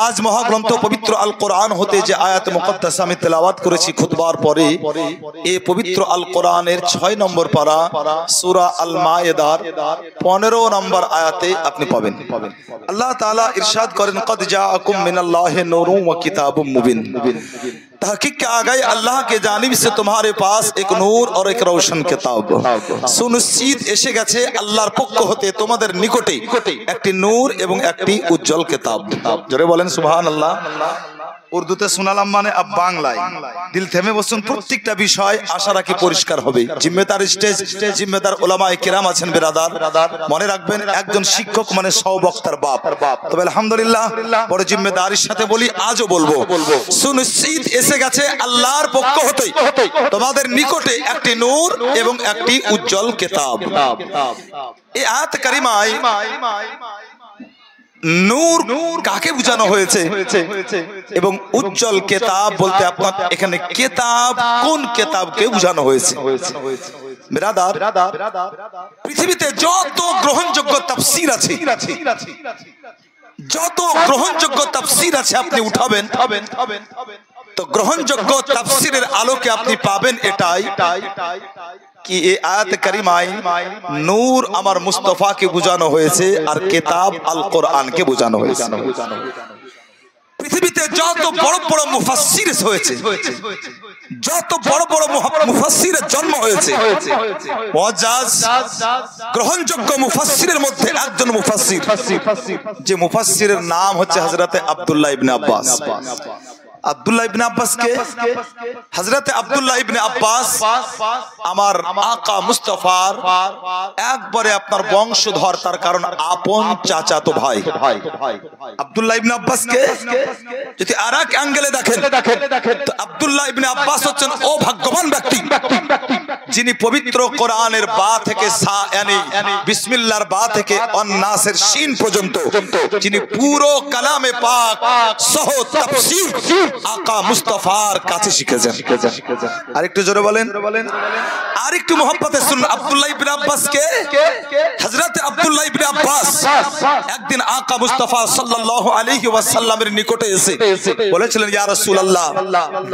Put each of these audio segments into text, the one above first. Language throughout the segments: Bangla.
আজ মহাগ্রন্থ পবিত্র আল কোরআন হতে যে আয়াত মুকদ্দাস আমি তেলাওয়াত করেছি খুতবার পরে, এই পবিত্র আল কোরআনের 6 নম্বর পারা সূরা আল মায়েদার 15 নম্বর আয়াতে আপনি পাবেন। আল্লাহ তাআলা ইরশাদ করেন, কদ জাআকুম মিনাল্লাহি নূরুন ওয়া কিতাবুম মুবিন। तहकीक के आ गए अल्लाह के जानिब से तुम्हारे पास एक नूर और एक रोशन किताब। सुनिश्चित এসে গেছে আল্লাহর পক্ষ হতে তোমাদের নিকটে একটি নূর এবং একটি উজ্জ্বল কিতাব। জোরে বলেন সুবহানাল্লাহ। উর্দুতে শোনালাম মানে আব বাংলায় দিল থেমে বসুন। প্রত্যেকটা বিষয় আশা রাখি পরিষ্কার হবে। জিম্মেদার স্টেজ, জিম্মেদার উলামায়ে কিরাম আছেন বিরাদার, মনে রাখবেন একজন শিক্ষক মানে 100 বক্তার বাপ। তবে আলহামদুলিল্লাহ বড় জিম্মেদারির সাথে বলি, আজও বলবো, সুনিশ্চিত এসে গেছে আল্লাহর পক্ষ হতে তোমাদের নিকটে একটি নূর এবং একটি উজ্জ্বল কিতাব। এই আয়াত কারিমায় নূর কাকে বোঝানো হয়েছে এবং উজ্জ্বল কিতাব বলতে আপনার এখানে কিতাব কোন কিতাবকে বোঝানো হয়েছে? বিরাদার, পৃথিবীতে যত গ্রহণযোগ্য তাফসীর আছে, যত গ্রহণযোগ্য তাফসীর আছে আপনি উঠাবেন, তো গ্রহণযোগ্য তাফসীরের আলোকে আপনি পাবেন এটাই कि ये आयत करीमाय नूर अमर मुस्तफा के बुझानो হয়েছে আর কিতাব আল কোরআন কে বুঝানো হয়েছে। পৃথিবীতে যত বড় বড় মুফাসসির হয়েছে, যত বড় বড় মুফাসসিরের জন্ম হয়েছে, মুআজ্জাজ গ্রহণযোগ্য মুফাসসিরের মধ্যে একজন মুফাসসির, যে মুফাসসিরের নাম হচ্ছে হযরতে আব্দুল্লাহ ইবনে আব্বাস। আব্দুল্লাহ ইবনে আব্বাস কে? হযরতে আব্দুল্লাহ ইবনে আব্বাস আমার আকা মুস্তাফার একবারে আপনার বংশধর, তার কারণ আপন চাচাতো ভাই। আব্দুল্লাহ ইবনে আব্বাস কে যদি আরেক অ্যাঙ্গেলে দেখেন, তো আব্দুল্লাহ ইবনে আব্বাস হচ্ছেন ও ভাগ্যবান ব্যক্তি যিনি পবিত্র কোরআনের বা থেকে সা यानी বিসমিল্লাহর বা থেকে অন্নাসের শিন পর্যন্ত যিনি পুরো কালামে পাক সহ তাফসীর আকা মুস্তাফার কাছে শিখেছেন। আরেকটু জোরে বলেন, আরেকটু মোহাব্বতে শুনুন। আব্দুল্লাহ ইবনে আব্বাস কে? হযরত আব্দুল্লাহ ইবনে আব্বাস একদিন আকা মুস্তাফা সাল্লাল্লাহু আলাইহি ওয়াসাল্লামের নিকটে এসে বলেছিলেন, ইয়া রাসূলুল্লাহ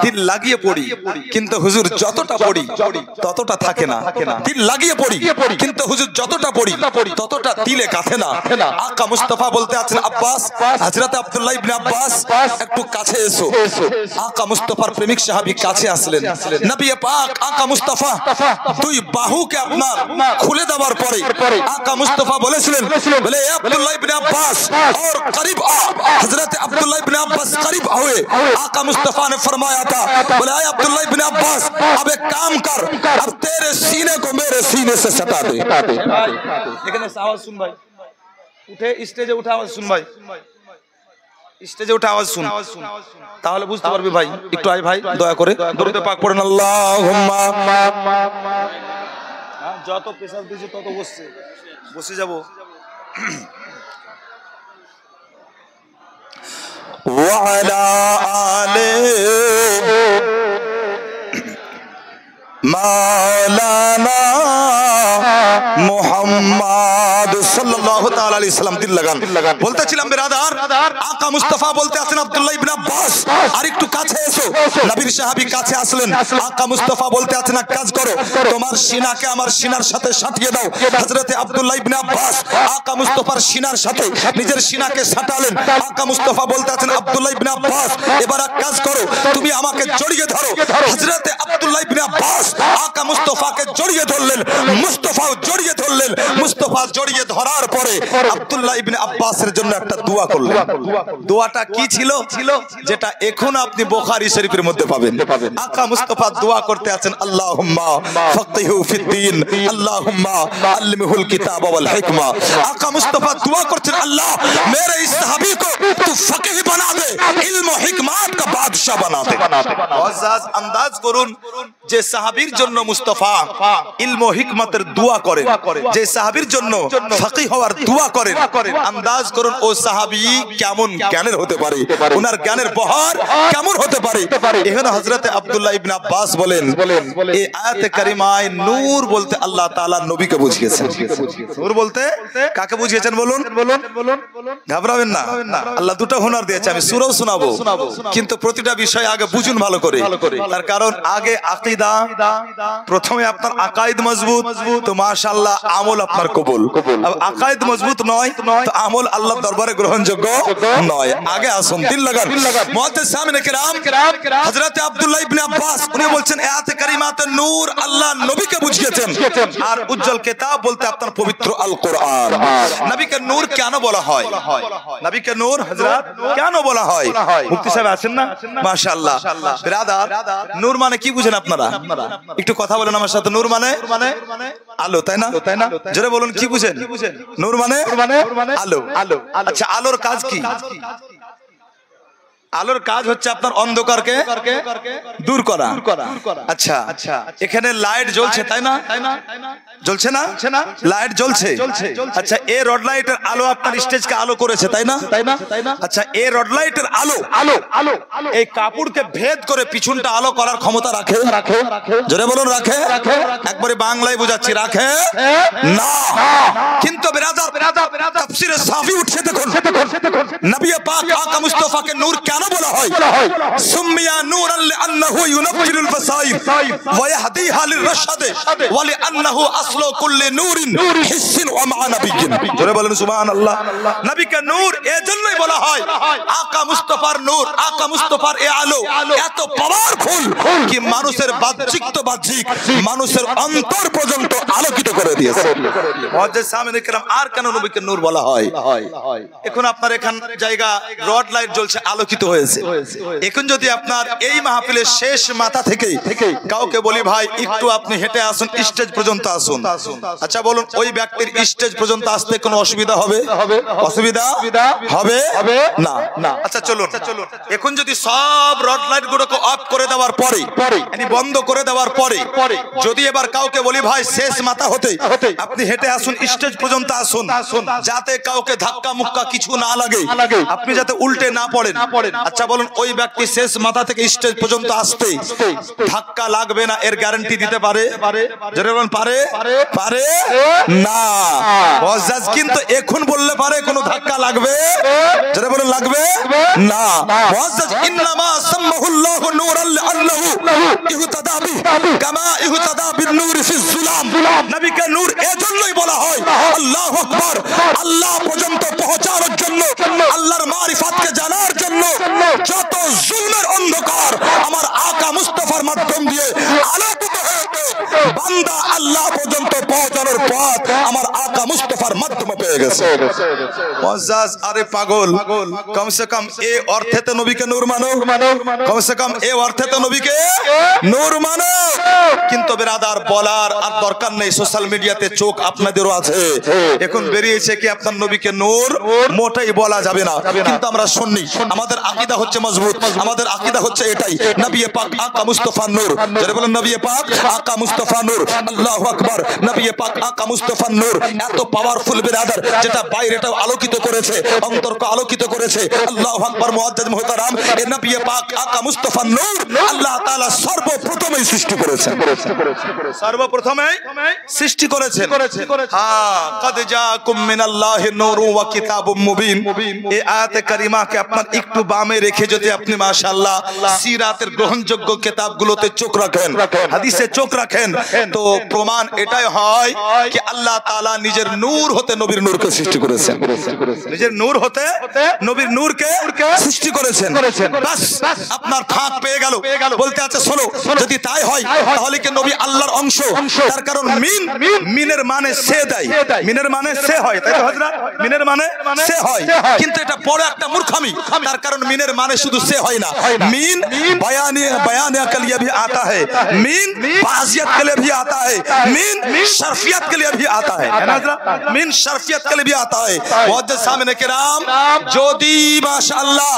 দিল লাগিয়ে পড়ি কিন্তু হুজুর যতটা পড়ি ততটা থাকে না। দিল লাগিয়ে পড়ি কিন্তু হুজুর যতটা পড়ি ততটা দিলে কাঁথে না। আকা মুস্তাফা বলতে আছেন, আব্বাস, হযরত আব্দুল্লাহ ইবনে আব্বাস একটু কাছে এসো। আকা মুস্তাফার প্রেমিক সাহাবী কাছে আসলেন। নবী পাক আকা মুস্তাফা দুই বাহুকে আপনার খুলে দেওয়ার পরে আকা মুস্তাফা বলেছিলেন, বলে এ আব্দুল্লাহ ইবনে আব্বাস और करीब आ। हजरत अब्दुल्लाह इब्ने अब्बास करीब हुए। आका मुस्तफा ने फरमाया था, बोले आए अब्दुल्लाह इब्ने अब्बास अब एक काम कर, अब तेरे सीने को मेरे सीने से सटा दे। এখানে আওয়াজ শুন ভাই, উঠে স্টেজে উঠে আওয়াজ শুন ভাই, স্টেজে উঠে আওয়াজ শুন, তাহলে বুঝতে পারবি ভাই। একটু আয় ভাই দয়া করে দরুদ পাক পড়েন আল্লাহুম্মা। যত প্রেসার দিছি তত বসে যাব। وعلى آله مولانا মুহাম্মদ সাল্লাল্লাহু তাআলা আলাইহি সাল্লাম। দিল লাগান। বলতেছিলাম বিরাদার, আকা মুস্তাফা বলতে আছেন আব্দুল্লাহ ইবনে আব্বাস আর একটু কাছে এসো। নবীর সাহাবী কাছে আসলেন। আকা মুস্তাফা বলতে আছেন, এক কাজ করো, তোমার সিনাকে আমার সিনার সাথে সাটিয়ে দাও। হযরতে আব্দুল্লাহ ইবনে আব্বাস আকা মুস্তাফার সিনার সাথে নিজের সিনাকে সাটালেন। আকা মুস্তাফা বলতে আছেন, আব্দুল্লাহ ইবনে আব্বাস এবার এক কাজ করো, তুমি আমাকে জড়িয়ে ধরো। হযরতে আব্দুল্লাহ ইবনে আব্বাস আকা মুস্তাফাকে জড়িয়ে ধরলেন, মুস্তাফাও জড়িয়ে ধরলেন। মুস্তাফা জড়িয়ে ধরার পরে আব্দুল্লাহ ইবনে আব্বাসের জন্য একটা দোয়া করলেন। দোয়াটা কি ছিল? যেটা এখন আপনি বুখারী শরীফের মধ্যে পাবেন। আকা মুস্তাফা দোয়া করতে আছেন, আল্লাহুম্মা ফাক্কিহু ফিদ্দীন, আল্লাহুম্মা আল্লিমহুল কিতাব ওয়াল হিকমা। আকা মুস্তাফা দোয়া করছেন, আল্লাহ मेरे इस सहाबी को तू फकीह बना दे, ইলম ও হিকমত का बादशाह बनाते। মুআজ্জাজ আন্দাজ করুন যে সাহাবীর জন্য মুস্তাফা ইলম ও হিকমতের দোয়া করেন, যে সাহাবীর জন্য ফকিহ হওয়ার দোয়া করেন, আন্দাজ করুন ও সাহাবী কেমন জ্ঞানের হতে পারে, ওনার জ্ঞানের বহর কেমন হতে পারে। এখানে হযরত আব্দুল্লাহ ইবনে আব্বাস বলেন এই আয়াতে কারিমায় নূর বলতে আল্লাহ তাআলা নবীকে বুঝিয়েছেন। নূর বলতে কাকে বুঝিয়েছেন বলুন? ঘাবড়াবেন না, আল্লাহ দুটো হুনার দিয়েছে, আমি সূরাও শোনাবো, কিন্তু প্রতিটা বিষয় আগে বুঝুন ভালো করে। তার কারণ আগে আকীদা, প্রথমে আপনার আকাইদ মজবুত তো মাশাআল্লাহ আমল আপনার কবুল। আর আকাইদ মজবুত নয় তো আমল আল্লাহর দরবারে গ্রহণযোগ্য নয়। আগে আসুন, দিল লাগান। মুআজ্জিজ সামনে কিরাম হযরত আব্দুল্লাহ ইবনে আব্বাস উনি বলছেন আয়াতে কারিমাতে নূর আল্লাহ নবীকে বুঝিয়েছেন, আর উজ্জ্বল কিতাব বলতে আপনার পবিত্র আল কোরআন। নবীকে নূর কেন বলা হয়? নবীকে নূর হযরত কেন বলা হয়? মুফতি সাহেব আছেন না? মাশাআল্লাহ। ব্রাদার, নূর মানে কি বুঝেন আপনারা? একটু কথা বলেন আমার সাথে। নূর মানে আলো, তাই না? জোরে বলুন, কি বুঝেন? নূর মানে আলো। আচ্ছা, আলোর কাজ কি? আলোর কাজ হচ্ছে আপনার অন্ধকারকে দূর করা। আচ্ছা, এখানে লাইট জ্বলছে, তাই না? জ্বলছে না? লাইট জ্বলছে। আচ্ছা, এই রড লাইটের আলো আপনার স্টেজকে আলো করেছে, তাই না? আচ্ছা, এই রড লাইটের আলো এই কাপড়কে ভেদ করে পিছনটা আলো করার ক্ষমতা রাখে? জোরে বলুন, রাখে? একবারে বাংলায় বোঝাচ্ছি, রাখে না। কিন্তু বিরাদার তাফসীরে সাফি উঠছে, দেখুন নবী পাক আকা মুস্তাফাকে নূর কেন বলা হয়? সুমিয়া নূরান লিআন্নাহু ইউনাফিরুল বাসাইর ওয়া ইয়াহদিহা লিরশাদ ওয়া লিআন্নাহু আসলু কুল্লি নূরিন হিসসিন ওয়া মা নাবিয়্যিন। জোরে বলেন সুবহানাল্লাহ। নবীকে নূর এজন্যই বলা হয় আকা মুস্তাফার নূর, আকা মুস্তাফার এই আলো এত পাওয়ারফুল কি মানুষের বাহ্যিক তো বাহ্যিক, মানুষের অন্তর পর্যন্ত আলোকিত করে দিয়েছে। মুআজ্জিজ সামনে কিরাম, আর কেন নবীকে নূর বলা হয়? এখন আপনার এখান জায়গা রড লাইট জ্বলছে, আলোকিত হয়েছে। এখন যদি আপনার এই মাহফিলের শেষ মাথা থেকে কাউকে বলি ভাই একটু আপনি হেঁটে আসুন, স্টেজ পর্যন্ত আসুন, আচ্ছা বলুন ওই ব্যক্তির স্টেজ পর্যন্ত আসতে কোনো অসুবিধা হবে? অসুবিধা হবে না। আচ্ছা চলুন, এখন যদি সব রড লাইট গুলোকে অফ করে দেওয়ার পরে, মানে বন্ধ করে দেওয়ার পরে, যদি এবার কাউকে বলি ভাই শেষ মাথা হতে আপনি হেঁটে আসুন, স্টেজ পর্যন্ত আসুন, যাতে কাউকে ধাক্কা মুক্কা কিছু না লাগে, আপনি যাতে উল্টে না পড়েন, আচ্ছা বলুন ওই ব্যক্তি শেষ মাথা থেকে স্টেজ পর্যন্ত আসতে ধাক্কা লাগবে না, এর গ্যারান্টি দিতে পারে? যারা বলেন পারে না। মুআজ্জিজ কিন্তু এখন বললে পারে কোনো ধাক্কা লাগবে? যারা বলেন লাগবে না। মুআজ্জিজ ইন্নামা সাম্মাহুল্লাহু নূরান লিআন্নাহু ইহতাদা বিহি কামা ইহতাদা বিন-নূরি ফিজ-যুলাম। নবীকে নূর এজন্যই বলা হয় আল্লাহু আকবার, আল্লাহ পর্যন্ত পৌঁছানোর জন্য, আল্লাহর মারিফাতকে জানার জন্য। যত জুলমের অন্ধকার আমার আকা মুস্তাফার মাধ্যম দিয়ে আলোকিত হয়েছে, বান্দা আল্লাহ পর্যন্ত পৌঁছানোর পথ আমার আকা মুস্তাফার মাধ্যমে পেয়ে গেছে। মুআজ্জিজ, আরে পাগল, কমসে কম এই অর্থে তো নবীকে নূর মানো, কমসে কম এই অর্থে তো নবীকে নূর মানো। কিন্তু বেরাদার বলার আর দরকার নেই, সোশ্যাল মিডিয়াতে চোখ আপনাদেরও আছে। এখন বেরিয়েছে কি আপনার নবীকে নূর মোটেই বলা যাবে না, কিন্তু আমরা শুনি। আমাদের আকীদা হচ্ছে মজবুত, আমাদের আকীদা হচ্ছে এটাই, নবী পাক আকা মুস্তাফা নূর। যারা বলেন নবী পাক আকা মুস্তাফা নূর, আল্লাহু আকবার। নবী পাক আকা মুস্তাফা নূর এত পাওয়ারফুল বিরাদার, যেটা বাইরেটাও আলোকিত করেছে, অন্তরকে আলোকিত করেছে। আল্লাহু আকবার। মুআজ্জিজ মুহতারাম, এই নবী পাক আকা মুস্তাফা নূর আল্লাহ তাআলা সর্বপ্রথমেই সৃষ্টি করেছেন, সর্বপ্রথমেই সৃষ্টি করেছেন। হ্যাঁ, কাদ জাকুম মিনাল্লাহি নূরুন ওয়া কিতাবুম মুবিন। এই আয়াতে কারিমাকে আপনার একটু বামে রেখে যদি আপনি মাশাআল্লাহ সিরাতের গ্রহণযোগ্য কিতাবগুলোতে চোখ রাখেন, হাদিসে চোখ রাখেন, তো প্রমাণ এটাই হয় কি আল্লাহ তাআলা নিজের নূর হতে নবীর নূরকে সৃষ্টি করেছেন, নিজের নূর হতে নবীর নূরকে সৃষ্টি করেছেন। বাস আপনার ফাঁক পেয়ে গেল। বলতে আছে শোনো, যদি তাই হয় তাহলে কি নবী আল্লাহর অংশ? তার কারণ মিনের মানে সে দেয়, মিনের মানে সে হয়, তাই তো হযরত? মিনের মানে সে হয়, কিন্তু এটা বড় একটা মূর্খামি। তার কারণ মিনের মানে শুধু সে হয় না, मीन बयानिया के लिए भी आता है, मीन बाजियत के लिए भी आता है, मीन शर्फियत के लिए भी आता है ना मिन शर्फियत के लिए भी आता है मुअद्दिस सामने किराम যদি মাশাআল্লাহ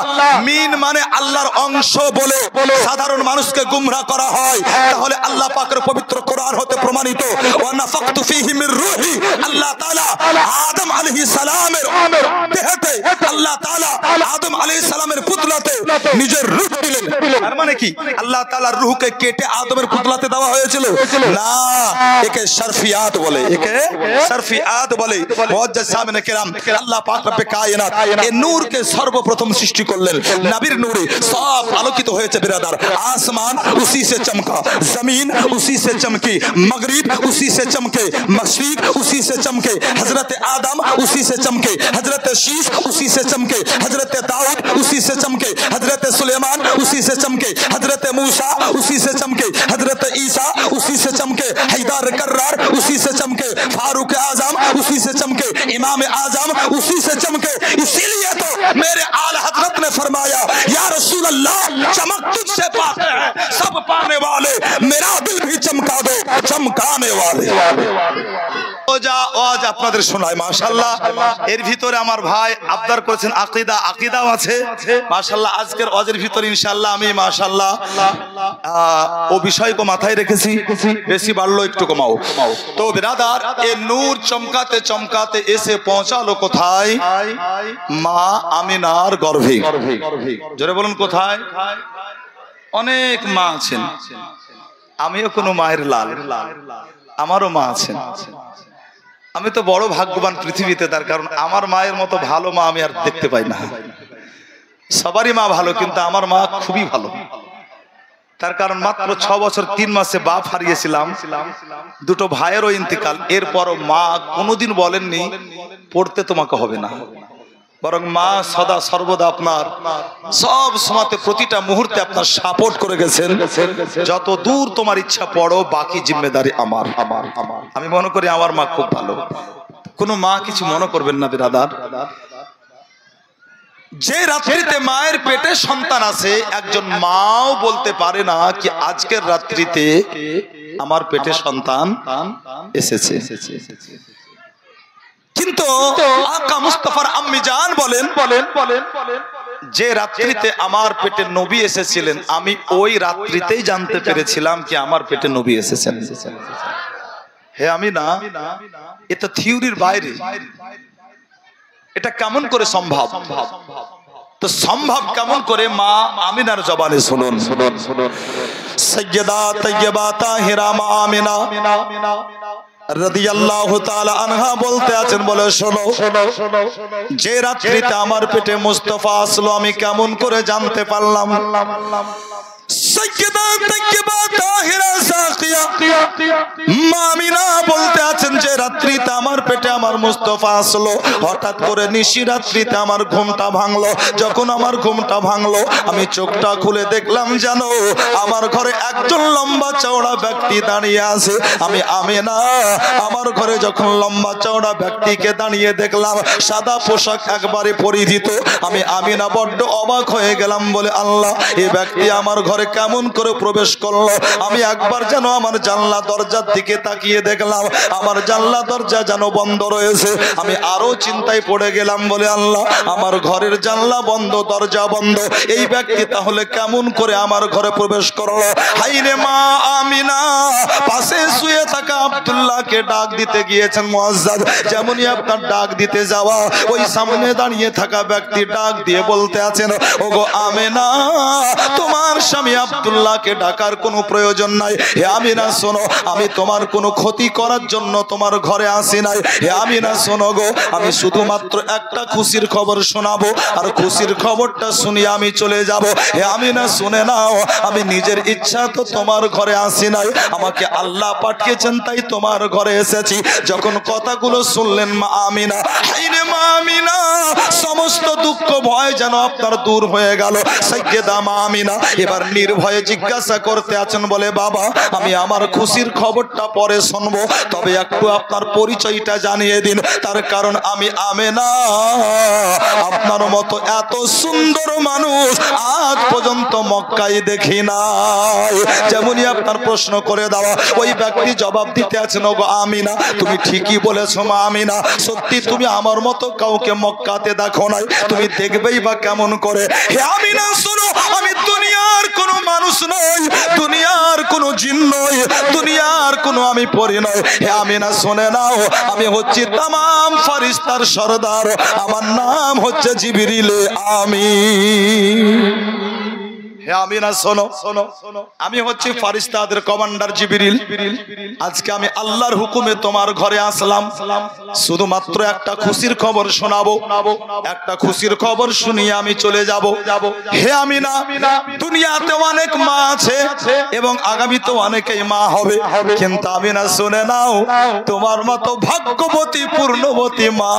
মিন মানে আল্লাহর অংশ বলে সাধারণ মানুষকে গুমরাহ করা হয় তাহলে আল্লাহ পাকের পবিত্র কোরআন হতে প্রমাণিত ওয়া নাফাকতু ফীহি মির রূহি আল্লাহ তাআলা আদম আলাইহিস সালামের দেহতে আল্লাহ তাআলা আদম আলাইহিস সালামের পুতলাতে নিজের রূহ দিলেন তার মানে কি আল্লাহ তাআলার রূহকে কেটে আদমের পুতলাতে দেওয়া হয়েছিল না একে শরফিয়াত বলে একে শরফিয়াত বলে মুআজ্জাজ সামনে কিরাম আল্লাহ পাক রব্বে কায়নাত এই নূরকে সর্বপ্রথম সৃষ্টি করলেন নবীর নূরে সব আলোকিত হয়েছে बिरादर आसमान उसी से चमका जमीन उसी से चमकी मगरिब उसी से चमके मशरिक उसी से चमके हजरत आदम उसी से चमके हजरत शीश उसी से चमके हजरत दाऊद उसी से चमके हजरत सुलेमान उसी से चमके हजरत मूसा उसी से चमके हजरत ईसा उसी से चमके हैदर कर्रार उसी से चमके फारूक आजम उसी से चमके इमाम आजम उसी से चमके इसीलिए तो मेरे आला हजरत ने फरमाया या रसूल अल्लाह चमक तुझसे पाते हैं सब पाने वाले मेरा दिल भी चमका दो चमकाने वाले আজ আপনাদের শোনায় মাশাআল্লাহ এর ভিতরে আমার ভাই আবদার করেছেন আকীদাও আছে মাশাআল্লাহ আজকের ওয়াজের ভিতরে ইনশাআল্লাহ আমি মাশাআল্লাহ ও বিষয়কে মাথায় রেখেছি বেশি বাড়লো একটু কমাও তো বিরাদার এই নূর চমকাতে চমকাতে এসে পৌঁছালো কোথায় মা আমিনার গর্ভে জোরে বলুন কোথায় অনেক মা আছেন আমিও কোনো মায়ের লাল আমারও মা আছেন আমি তো বড় ভাগ্যবান পৃথিবীতে তার কারণ আমার মায়ের মতো ভালো মা আমি আর দেখতে পাই না সবারই মা ভালো কিন্তু আমার মা খুবই ভালো তার কারণ মাত্র 6 বছর 3 মাসে বাপ হারিয়েছিলাম দুটো ভাইয়েরও ইন্তেকাল এরপরও মা কোনোদিন বলেননি পড়তে তোমাকে হবে না বরং মা সদা সর্বদা আপনার সব সময়তে প্রতিটা মুহূর্তে আপনার সাপোর্ট করে গেছেন যত দূর তোমার ইচ্ছা পড়ো বাকি জিম্মেদারি আমার আমি মনে করি আমার মা খুব ভালো কোনো মা কিছু মনে করবেন না বিরাদার যে রাত্রিতে মায়ের পেটে সন্তান আছে একজন মাও বলতে পারে না কি আজকের রাত্রিতে আমার পেটে সন্তান এসেছে কিন্তু আকা মুস্তাফার আম্মি জান বলেন যে রাত্রিতে আমার পেটে নবী এসেছিলেন আমি ওই রাত্রিতেই জানতে পেরেছিলাম কি আমার পেটে নবী এসেছেন হে আমি না এটা থিওরির বাইরে এটা কেমন করে সম্ভব তো সম্ভব কেমন করে মা আমিনার জবানে শুনুন সাইয়্যিদা তাইয়্যিবা তাহিরা মা আমিনা রাদিয়াল্লাহু তাআলা আনহা বলতে আছেন বলে শোনো যে রাত্রিতে আমার পেটে মুস্তাফা আসলো আমি কেমন করে জানতে পারলাম সাইয়্যিদা তাইয়্যিবা তাহিরা সাকিয়া মা আমিনা বলতে আছেন যে রাত্রিতে আমার পেটে আমার মুস্তাফা আসলো হঠাৎ করে নিশি রাত্রিতে আমার ঘুমটা ভাঙলো যখন আমার ঘুমটা ভাঙলো আমি চোখটা খুলে দেখলাম জানো আমার ঘরে একজন লম্বা চওড়া ব্যক্তি দাঁড়িয়ে আছে আমি আমিনা আমার ঘরে যখন লম্বা চওড়া ব্যক্তিকে দাঁড়িয়ে দেখলাম সাদা পোশাক একবারে পরিহিত আমি আমিনা বড্ড অবাক হয়ে গেলাম বলে আল্লাহ এই ব্যক্তি আমার ঘরে কেমন করে প্রবেশ করলো আমি একবার যেন আমার জানলা দরজার দিকে তাকিয়ে দেখলাম আমার জানলা দরজা যেন বন্ধ রয়েছে আমি আরো চিন্তায় পড়ে গেলাম বলে আল্লাহ আমার ঘরের জানলা বন্ধ দরজা বন্ধ এই ব্যক্তি তাহলে কেমন করে আমার ঘরে প্রবেশ করলো হাইরে মা আমিনা পাশে শুয়ে থাকা আব্দুল্লাহকে ডাক দিতে গিয়েছেন মুআজ্জাজ যেমনই আপনার ডাক দিতে যাওয়া ওই সামনে দাঁড়িয়ে থাকা ব্যক্তি ডাক দিয়ে বলতে আছেন ওগো আমিনা তোমার স্বামী আব্দুল্লাহকে ডাকার কোনো প্রয়োজন নাই হে আমিনা শোনো আমি তোমার কোনো ক্ষতি করার জন্য তোমার ঘরে আসি নাই হে আমিনা শোনো গো আমি শুধুমাত্র একটা খুশির খবর শোনাবো আর খুশির খবরটা শুনিয়ে আমি চলে যাব হে আমিনা শুনে নাও আমি নিজের ইচ্ছা তো তোমার ঘরে আসি নাই আমাকে আল্লাহ পাঠিয়েছেন তাই তোমার ঘরে এসেছি যখন কথাগুলো শুনলেন মা আমিনা হাইরে মা আমিনা সমস্ত দুঃখ ভয় যেন আপনার দূর হয়ে গেল সাইয়্যিদা মা আমিনা এবার নির্ভয়ে জিজ্ঞাসা করতে আছেন, বলে বাবা আমি আমার খুশির খবরটা পরে শুনবো, তবে একটু আপনার পরিচয়টা জানিয়ে দিন। তার কারণ আমি আমেনা আপনার মতো এত সুন্দর মানুষ আজ পর্যন্ত মক্কায় দেখি নাই। যেমনই আপনার প্রশ্ন করে দেওয়া, ওই ব্যক্তি জবাব দিতে আছেন, ওগো আমিনা তুমি ঠিকই বলেছো মা আমিনা, সত্যি তুমি আমার মতো কাউকে মক্কাতে দেখো নাই, তুমি দেখবেই বা কেমন করে। হে আমিনা শোনো, আমি দুনিয়ার কোনো মানুষ নই, দুনিয়ার কোনো জিন নই, দুনিয়ার কোনো আমি পরি নই। হে আমিনা শুনে নাও, আমি হচ্ছি তামাম ফারিস্তার সরদার, আমার নাম হচ্ছে জিবরিল আমিন। হে আমিনা শোনো, আমি হচ্ছি ফারিস্তাদের কমান্ডার জিবরিল। আজকে আমি আল্লাহর হুকুমে তোমার ঘরে আসলাম, শুধুমাত্র একটা খুশির খবর শোনাবো, একটা খুশির খবর শুনিয়ে আমি চলে যাব। হে আমিনা, দুনিয়াতে অনেক মা আছে এবং আগামীতে অনেকেই মা হবে, কিন্তু আমিনা শুনে নাও, তোমার মতো ভাগ্যবতী পূর্ণবতী মা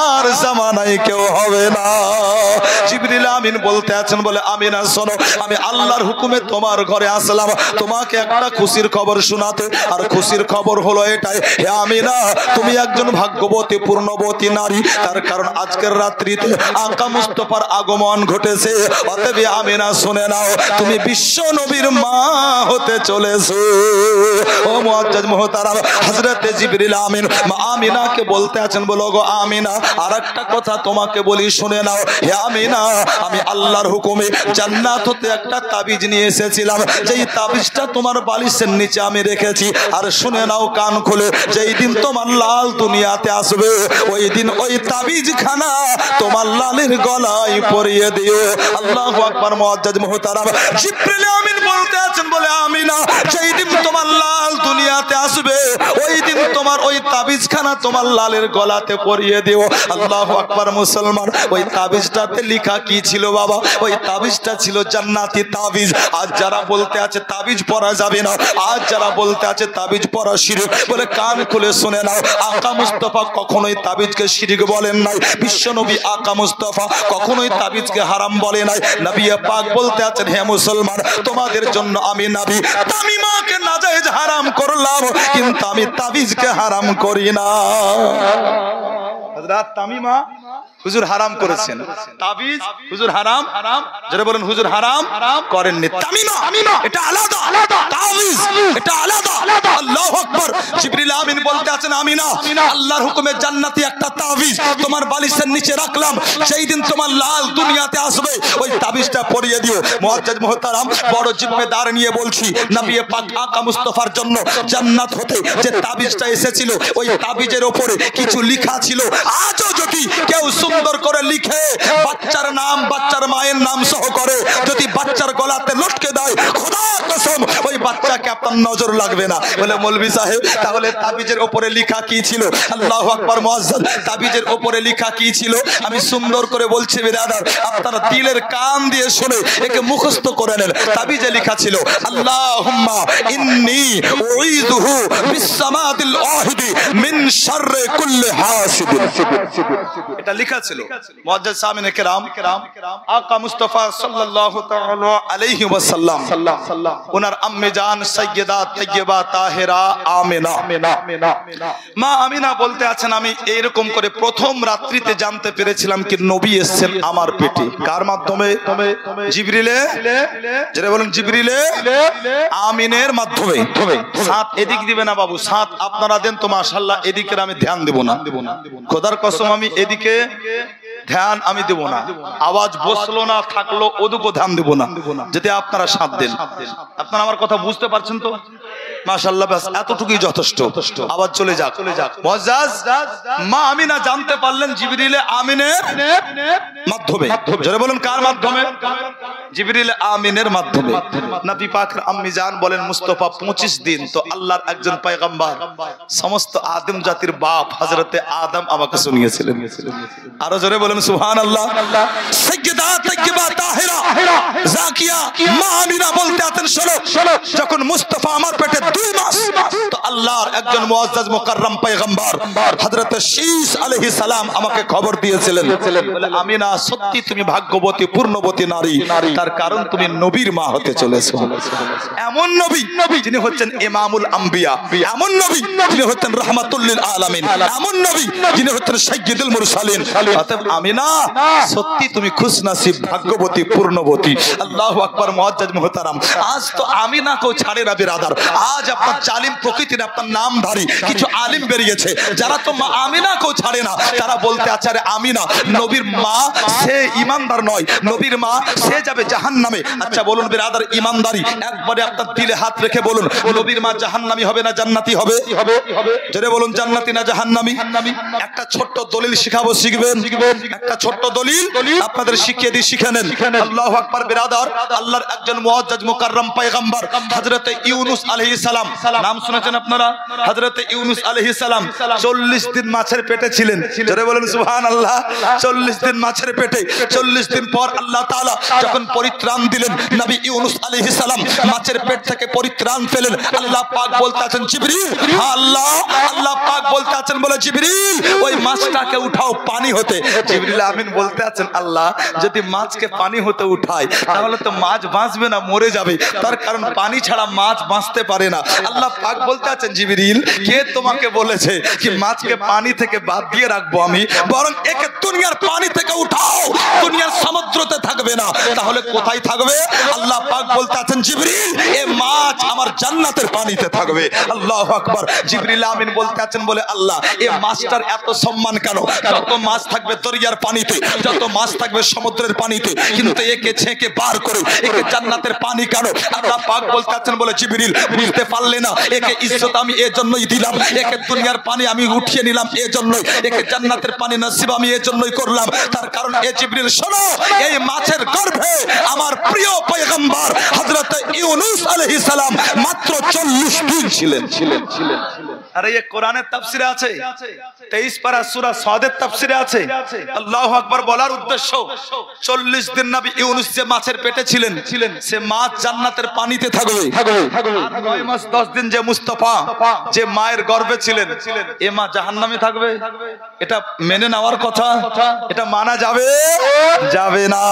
আর জামানায় কেউ হবে না। জিবরিল আমিন বলতে আছেন, বলে আমিনা শোনো, আমি আল্লাহর হুকুমে তোমার ঘরে আসলাম তোমাকে একটা খুশির খবর শোনাতে। আর খুশির খবর হলো এটাই, হে আমিনা তুমি একজন ভাগ্যবতী পূর্ণবতী নারী, তার কারণ আজকের রাত্রিতে আকা মুস্তাফার আগমন ঘটেছে। অতএব আমিনা শুনে নাও, তুমি বিশ্ব নবীর মা হতে চলেছো। ও মুআজ্জাজ মুহতারাম, হযরতে জিবরিল আমিন মা আমিনাকে বলতে আছেন, বলো গো আমিনা আর একটা কথা তোমাকে বলি শুনে নাও। হে আমিনা, আমি আল্লাহর হুকুমে জান্নাত হতে একটা তাবিজ নিয়ে এসেছিলাম, যেই তাবিজটা তোমার বালিশের নিচে আমি রেখেছি। আর শুনে নাও কান খুলে, যেই দিন তোমার লাল দুনিয়াতে আসবে, ওই দিন ওই তাবিজ খানা তোমার লালের গলায় পরিয়ে দিও। আল্লাহু আকবার। মুআজ্জাজ মুহতারাম, জিবরিল আমিন বলতে আছেন, বলে আমিনা যেই দিন তোমার লাল দুনিয়াতে আসবে, ওই দিন তোমার ওই তাবিজ খানা তোমার লালের গলাতে পরিয়ে দিও। আল্লাহু আকবার। মুসলমান, ওই তাবিজটাতে লেখা কি ছিল বাবা? ওই তাবিজটা ছিল জান্নাতি তাবিজ। আজ যারা বলতে আছে তাবিজ পরা যাবে না, আজ যারা বলতে আছে তাবিজ পরা শিরক, বলে কান খুলে শুনে নাও, আকা মুস্তাফা কখনোই তাবিজকে শিরক বলেন নাই, বিশ্বনবী আকা মুস্তাফা কখনোই তাবিজকে হারাম বলে নাই। নবী পাক বলতে আছেন, হে মুসলমান তোমাদের জন্য আমি নবী তামিমাকে নাজায়েজ হারাম করলাম, কিন্তু আমি তাবিজকে হারাম করি না। হযরত তামিমা হুজুর হারাম করেছেন, তাবিজ হুজুর হারাম, যারা বলেন হুজুর হারাম করেননি। তামিমা এটা আলাদা, তাবিজ এটা আলাদা। আল্লাহু আকবার। জিবরিল আমিন বলতে আছেন, আমিনা আল্লাহর হুকুমে জান্নাতি একটা তাবিজ তোমার বালিশের নিচে রাখলাম, সেই দিন তোমার লাল দুনিয়াতে আসবে, ওই তাবিজটা পরিয়ে দিও। মুআজ্জাজ মুহতারাম, বড় জিম্মেদার নিয়ে বলছি, নবী পাক আকা মুস্তাফার জন্য জান্নাত হতে যে তাবিজটা এসেছিল, ওই তাবিজের উপরে কিছু লেখা ছিল। আজও যদি কেউ সুন্দর করে লিখে বাচ্চার নাম, বাচ্চার মায়ের নাম সহ করে যদি বাচ্চার গলাতে লটকে দেয়, খোদার কসম ওই বাচ্চাকে আপনার নজর লাগবে না। বলে মৌলভী সাহেব তাহলে তাবিজের উপরে লেখা কি ছিল? আল্লাহু আকবার। মুআজ্জাজ, তাবিজের উপরে লেখা কি ছিল আমি সুন্দর করে বলছি বিরাদার, আপনারা দিলের কান দিয়ে শুনে একে মুখস্থ করে নেন। তাবিজে লেখা ছিল, আল্লাহুম্মা ইন্নী উঈযুহু বিসসামাদিল ওয়াহিদি মিন শাররি কুল্লি হাসিদিন। এটা লেখা ছিল। মুআজ্জাজ সামিনে কেরাম, আকা মুস্তাফা সাল্লাল্লাহু তাআলা আলাইহি ওয়াসাল্লাম ওনার আম্মে জান সাইয়্যিদা তাইয়্যিবা তাহেরা আমিনা, মা আমিনা বলতে আছেন, আমি এইরকম করে প্রথম রাত্রিতে জানতে পেরেছিলাম কি নবী এসেছেন আমার পেটে। কার মাধ্যমে? জিবরিলে, যারা বলেন জিবরিলে আমিনের মাধ্যমে। সাত এদিক দিবে না বাবু, সাত আপনারা দেন তো মাশাআল্লাহ, এদিকে আমি ধ্যান দেব না, খোদার কসম আমি এদিকে ধ্যান আমি দেব না। আওয়াজ বসলো না থাকলো ওদিকে ধ্যান দেব না, যদি আপনারা সাথ দেন। আপনারা আমার কথা বুঝতে পারছেন তো? মাশাআল্লাহ, ব্যাস এতটুকুই যথেষ্ট। আওয়াজ চলে যাক। মুআজ্জাজ, মা আমিনা জানতে পারলেন জিবরিল আমিনের মাধ্যমে। যারা বলেন কার মাধ্যমে? জিবরিল আমিনের মাধ্যমে। নবী পাকের আম্মি জান বলেন, মুস্তাফা 25 দিন তো আল্লাহর একজন পয়গম্বর, সমস্ত আদম জাতির বাপ হযরতে আদম আমাকে শুনিয়েছিলেন। আরো জোরে বলেন সুবহানাল্লাহ। সাইয়্যিদা তাইয়্যিবা তাহেরা জাকিয়া মা আমিনা বলতে আছেন, শোনো, যখন মুস্তাফা আমার পেটে 2 মাস, তো আল্লাহর একজন মুআজ্জাজ মুকাররম পয়গম্বর হযরত শীস আলাইহিস সালাম আমাকে খবর দিয়েছিলেন, বলে আমিনা সত্যি তুমি ভাগ্যবতী পূর্ণবতী নারী, তার কারণ তুমি নবীর মা হতে চলেছো। এমন নবী যিনি হচ্ছেন ইমামুল আম্বিয়া, এমন নবী যিনি হচ্ছেন রাহমাতুল লিল আলামিন, এমন নবী যিনি হচ্ছেন সাইয়্যিদুল মুরসালিন। অতএব আমিনা সত্যি তুমি খুশনসিব ভাগ্যবতী পূর্ণবতী। আল্লাহু আকবার। মুআজ্জাজ মুহতারাম, আজ তো আমিনা কেউ ছাড়ে না বিরাদার। আজ আপনার জালিম প্রকৃতির আপনার নামধারী কিছু আলিম বেরিয়েছে যারা তো আমিনা কেউ ছাড়ে না। তারা বলতে আছে আরে আমিনা নবীর মা, সে ইমানদার নয়, নবীর মা সে যাবে জাহান্নামে। আচ্ছা বলুন বিরাদার ইমানদারি একবারে আপনার দিলে হাত রেখে বলুন, নবীর মা জাহান্নামী হবে না জান্নাতি হবে? জোরে বলুন, জান্নাতি না জাহান্নামী? একটা ছোট্ট দলিল শিখাবো, শিখবেন? একটা ছোট্ট দলিল আপনাদের শিখিয়ে দিই, শিখে নেন। আল্লাহু আকবার বিরাদার। আল্লাহর একজন মুআজ্জাজ মুকাররম পয়গম্বর হযরত ইউনুস আলাইহিস সালাম, নাম শুনেছেন আপনারা? হযরত ইউনুস আলাইহিস সালাম 40 দিন মাছের পেটে ছিলেন। জোরে বলুন সুবহানাল্লাহ। 40 দিন মাছের পেটে, 40 দিন পর আল্লাহ তাআলা যখন পরিত্রাণ দিলেন নবী ইউনুস আলাইহিস সালাম মাছের পেট থেকে পরিত্রাণ পেলেন। আল্লাহ পাক বলতে আছেন জিবরিল, হ্যাঁ আল্লাহ পাক বলতে আছেন বলে জিবরিল ওই মাছটাকে উঠাও পানি হতে। জিবরিল আমিন বলতে আছেন আল্লাহ যদি মাছকে পানি হতে উঠায় তাহলে তো মাছ বাঁচবে না, মরে যাবে, তার কারণ পানি ছাড়া মাছ বাঁচতে পারে না। আল্লাহ পাক বলতে আছেন জিবরিল কে তোমাকে বলেছে কি মাছকে পানি থেকে বাদ দিয়ে রাখবো আমি? বরং একে দুনিয়ার পানি থেকে উঠাও, দুনিয়ার সমুদ্রতে থাকবে না, তাহলে কোথায় থাকবে? আল্লাহ পাক বলতে আছেন জিবরিল এ মাছ আমার জান্নাতের পানিতে থাকবে। আল্লাহু আকবার। জিবরিল আমিন বলতে আছেন বলে আল্লাহ এ মাছটার এত সম্মান কেন? যত মাছ থাকবে দরিয়ার পানিতে, যত মাছ থাকবে সমুদ্রের পানিতে, কিন্তু একে ছেঁকে বার করে একে জান্নাতের পানি কেন? আল্লাহ পাক বলতে আছেন বলে জিবরিল বুঝতে পারলে না, একে ইজ্জত আমি এজন্যই দিলাম, একে দুনিয়ার পানি আমি উঠিয়ে নিলাম এজন্যই, একে জান্নাতের পানি নসিব আমি এজন্যই করলাম। তার কারণ এ জিবরিল শোনো, এই মাছের গর্ভে আমার প্রিয় পয়গম্বর হযরত ইউনুস আলাইহিস সালাম মাত্র 40 দিন ছিলেন। আরে ये কোরআনের তাফসিরে আছে, 23 পারা সূরা সাদের তাফসিরে আছে। আল্লাহু আকবার বলার উদ্দেশ্য 40 দিন নবী ইউনুস যে মাছের পেটে ছিলেন সে মাছ জান্নাতের পানিতে থাকবে। আর 9 মাস 10 দিন যে মুস্তাফা যে মায়ের গর্ভে ছিলেন এ মা জাহান্নামে থাকবে। এটা মেনে নেওয়ার কথা? এটা মানা যাবে? যাবে না।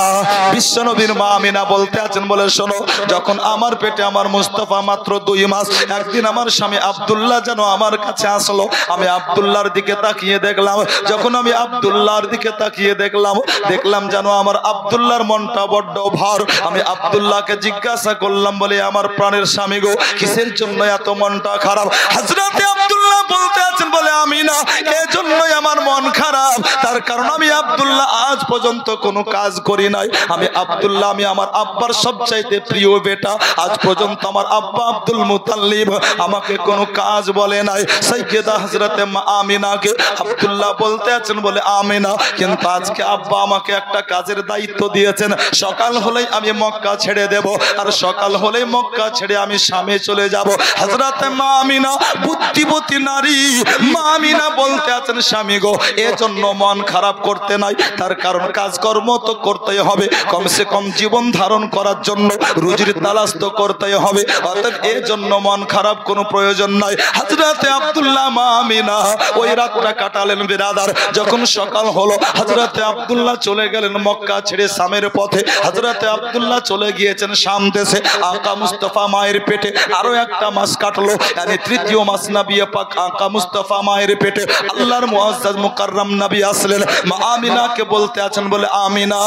বিশ্বনবীর মা আমিনা বলতে আছেন বলে শোনো, যখন আমার পেটে আমার মুস্তাফা মাত্র 2 মাস, একদিন আমার স্বামী আব্দুল্লাহ যেন আমার কাছে আসলো। আমি আব্দুল্লাহর দিকে তাকিয়ে দেখলাম, যখন আমি আব্দুল্লাহর দিকে তাকিয়ে দেখলাম যেন আমার আব্দুল্লাহর মনটা বড্ড ভার। আমি আব্দুল্লাহকে জিজ্ঞাসা করলাম বলে আমার প্রাণের স্বামী গো কিসের জন্য এত মনটা খারাপ? হযরতে আব্দুল্লাহ বলতে আছেন বলে আমিনা এজন্যই আমার মন খারাপ, তার কারণ আমি আব্দুল্লাহ আজ পর্যন্ত কোনো কাজ করি নাই। আমি আব্দুল্লাহ আমি আমার আব্বার সবচাইতে প্রিয় বেটা, আজ পর্যন্ত আমার আব্বা আব্দুল মুতাল্লিব আমাকে কোনো কাজ বলে নাই। সাইয়্যিদা হযরতে আমিনাকে আব্দুল্লাহ বলতে আছেন বলে আমিনা কিন্তু আজকে আব্বা আমাকে একটা কাজের দায়িত্ব দিয়েছেন, সকাল হলেই আমি মক্কা ছেড়ে দেব, আর সকাল হলেই মক্কা ছেড়ে আমি শামে চলে যাব। হযরতে আমিনা বুদ্ধিমতী নারী, মা আমিনা বলতে আছেন স্বামী গো এজন্য মন খারাপ করতে নাই, তার কারণ কাজকর্ম তো করতেই হবে, কমসে কম জীবন ধারণ করার জন্য রুজির তালাশ তো করতেই হবে, অতএব এজন্য মন খারাপ কোনো প্রয়োজন নাই। হযরতে আব্দুল্লাহ মা আমিনা ওই রাতটা কাটালেন বিরাদার। যখন সকাল হলো হযরতে আব্দুল্লাহ চলে গেলেন মক্কা ছেড়ে শামের পথে। হযরতে আব্দুল্লাহ চলে গিয়েছেন শাম দেশে। আকা মুস্তাফা মায়ের পেটে আরো একটা মাস কাটলো, মানে তৃতীয় মাস নবী পাক আকা মুস্তাফা মায়ের পেটে আল্লাহর মুআজ্জাজ মুকাররম নবী আসলেন। মা আমিনাকে বলতে আছেন বলে আমিনা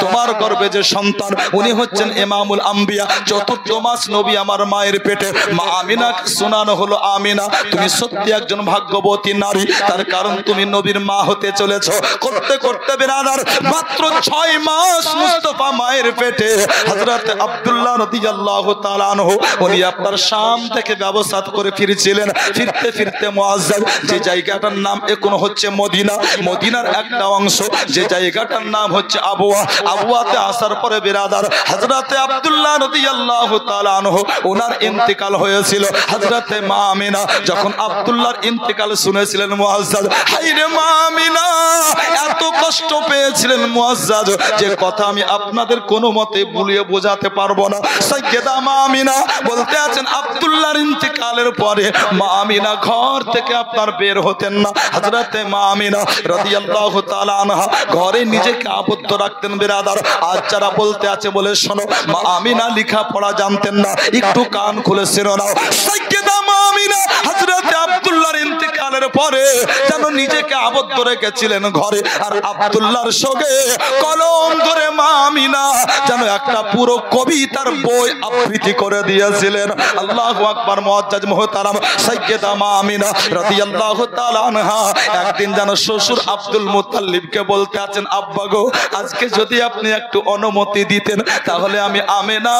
তোমার গর্ভে যে সন্তান উনি হচ্ছেন ইমামুল আম্বিয়া, চতুর্থ মাস নবী আমার মায়ের পেটে। মা আমিনাকে শোনানো হলো আমিনা তুমি সত্যি একজন ভাগ্যবতী নারী, তার কারণ তুমি নবীর মা হতে চলেছো। করতে করতে বিরাদার মাত্র 6 মাস মুস্তাফা মায়ের পেটে হযরতে আব্দুল্লাহ রাদিয়াল্লাহু তাআলা আনহু উনি আপনার শাম থেকে ব্যবসা করে ফিরছিলেন। ফিরতে ফিরতে জায়গাতে মুআজ্জাজ, যে জায়গাটার নাম এখন হচ্ছে মদিনা, মদিনার একটা অংশ যে জায়গাটার নাম হচ্ছে আবওয়া। আবওয়াতে আসার পরে বিরাদার হযরতে আব্দুল্লাহ রাদিয়াল্লাহু তাআলা আনহু ওনার ইন্তেকাল হয়েছিল। হযরতে মা আমিনা যখন আব্দুল্লাহর ইন্তেকাল শুনেছিলেন মুআজ্জাজ, হায়রে মা আমিনা এত কষ্ট পেয়েছিলেন মুআজ্জাজ, যে কথা আমি আপনাদের কোনো মতে ভুলিয়ে বোঝাতে পারবো না। সাইয়্যেদা মা আমিনা বলতে আছেন আব্দুল্লাহর ইন্তেকালের পরে মা আমিনা ঘর থেকে আপনার বের হতেন না। হযরতে মা আমিনা রাদিয়াল্লাহু তাআলা আনহা ঘরে নিজেকে আবদ্ধ রাখতেন বিরাদার। আজ যারা বলতে আছে বলে শোনো, মা আমিনা লেখা পড়া জানতেন না, একটু কান খুলে শুনে নাও। সাইয়্যেদা মা আমিনা হযরতে আব্দুল্লাহর ইন্তেকালের পরে যেন নিজেকে আবদ্ধ রেখেছিলেন ঘরে, আর আব্দুল্লাহর সঙ্গে কলম ধরে মা আমিনা যেন একটা পুরো কবিতার বই আবৃত্তি করে দিয়েছিলেন। আল্লাহু আকবার। মুআজ্জাজ মুহতারাম সাইয়্যেদা মা আমিনা রাদিয়াল্লাহু তাআলা আনহা একদিন যেন শ্বশুর আব্দুল মুত্তালিবকে বলতে আছেন, আব্বা গো আজকে যদি আপনি একটু অনুমতি দিতেন তাহলে আমি আমিনা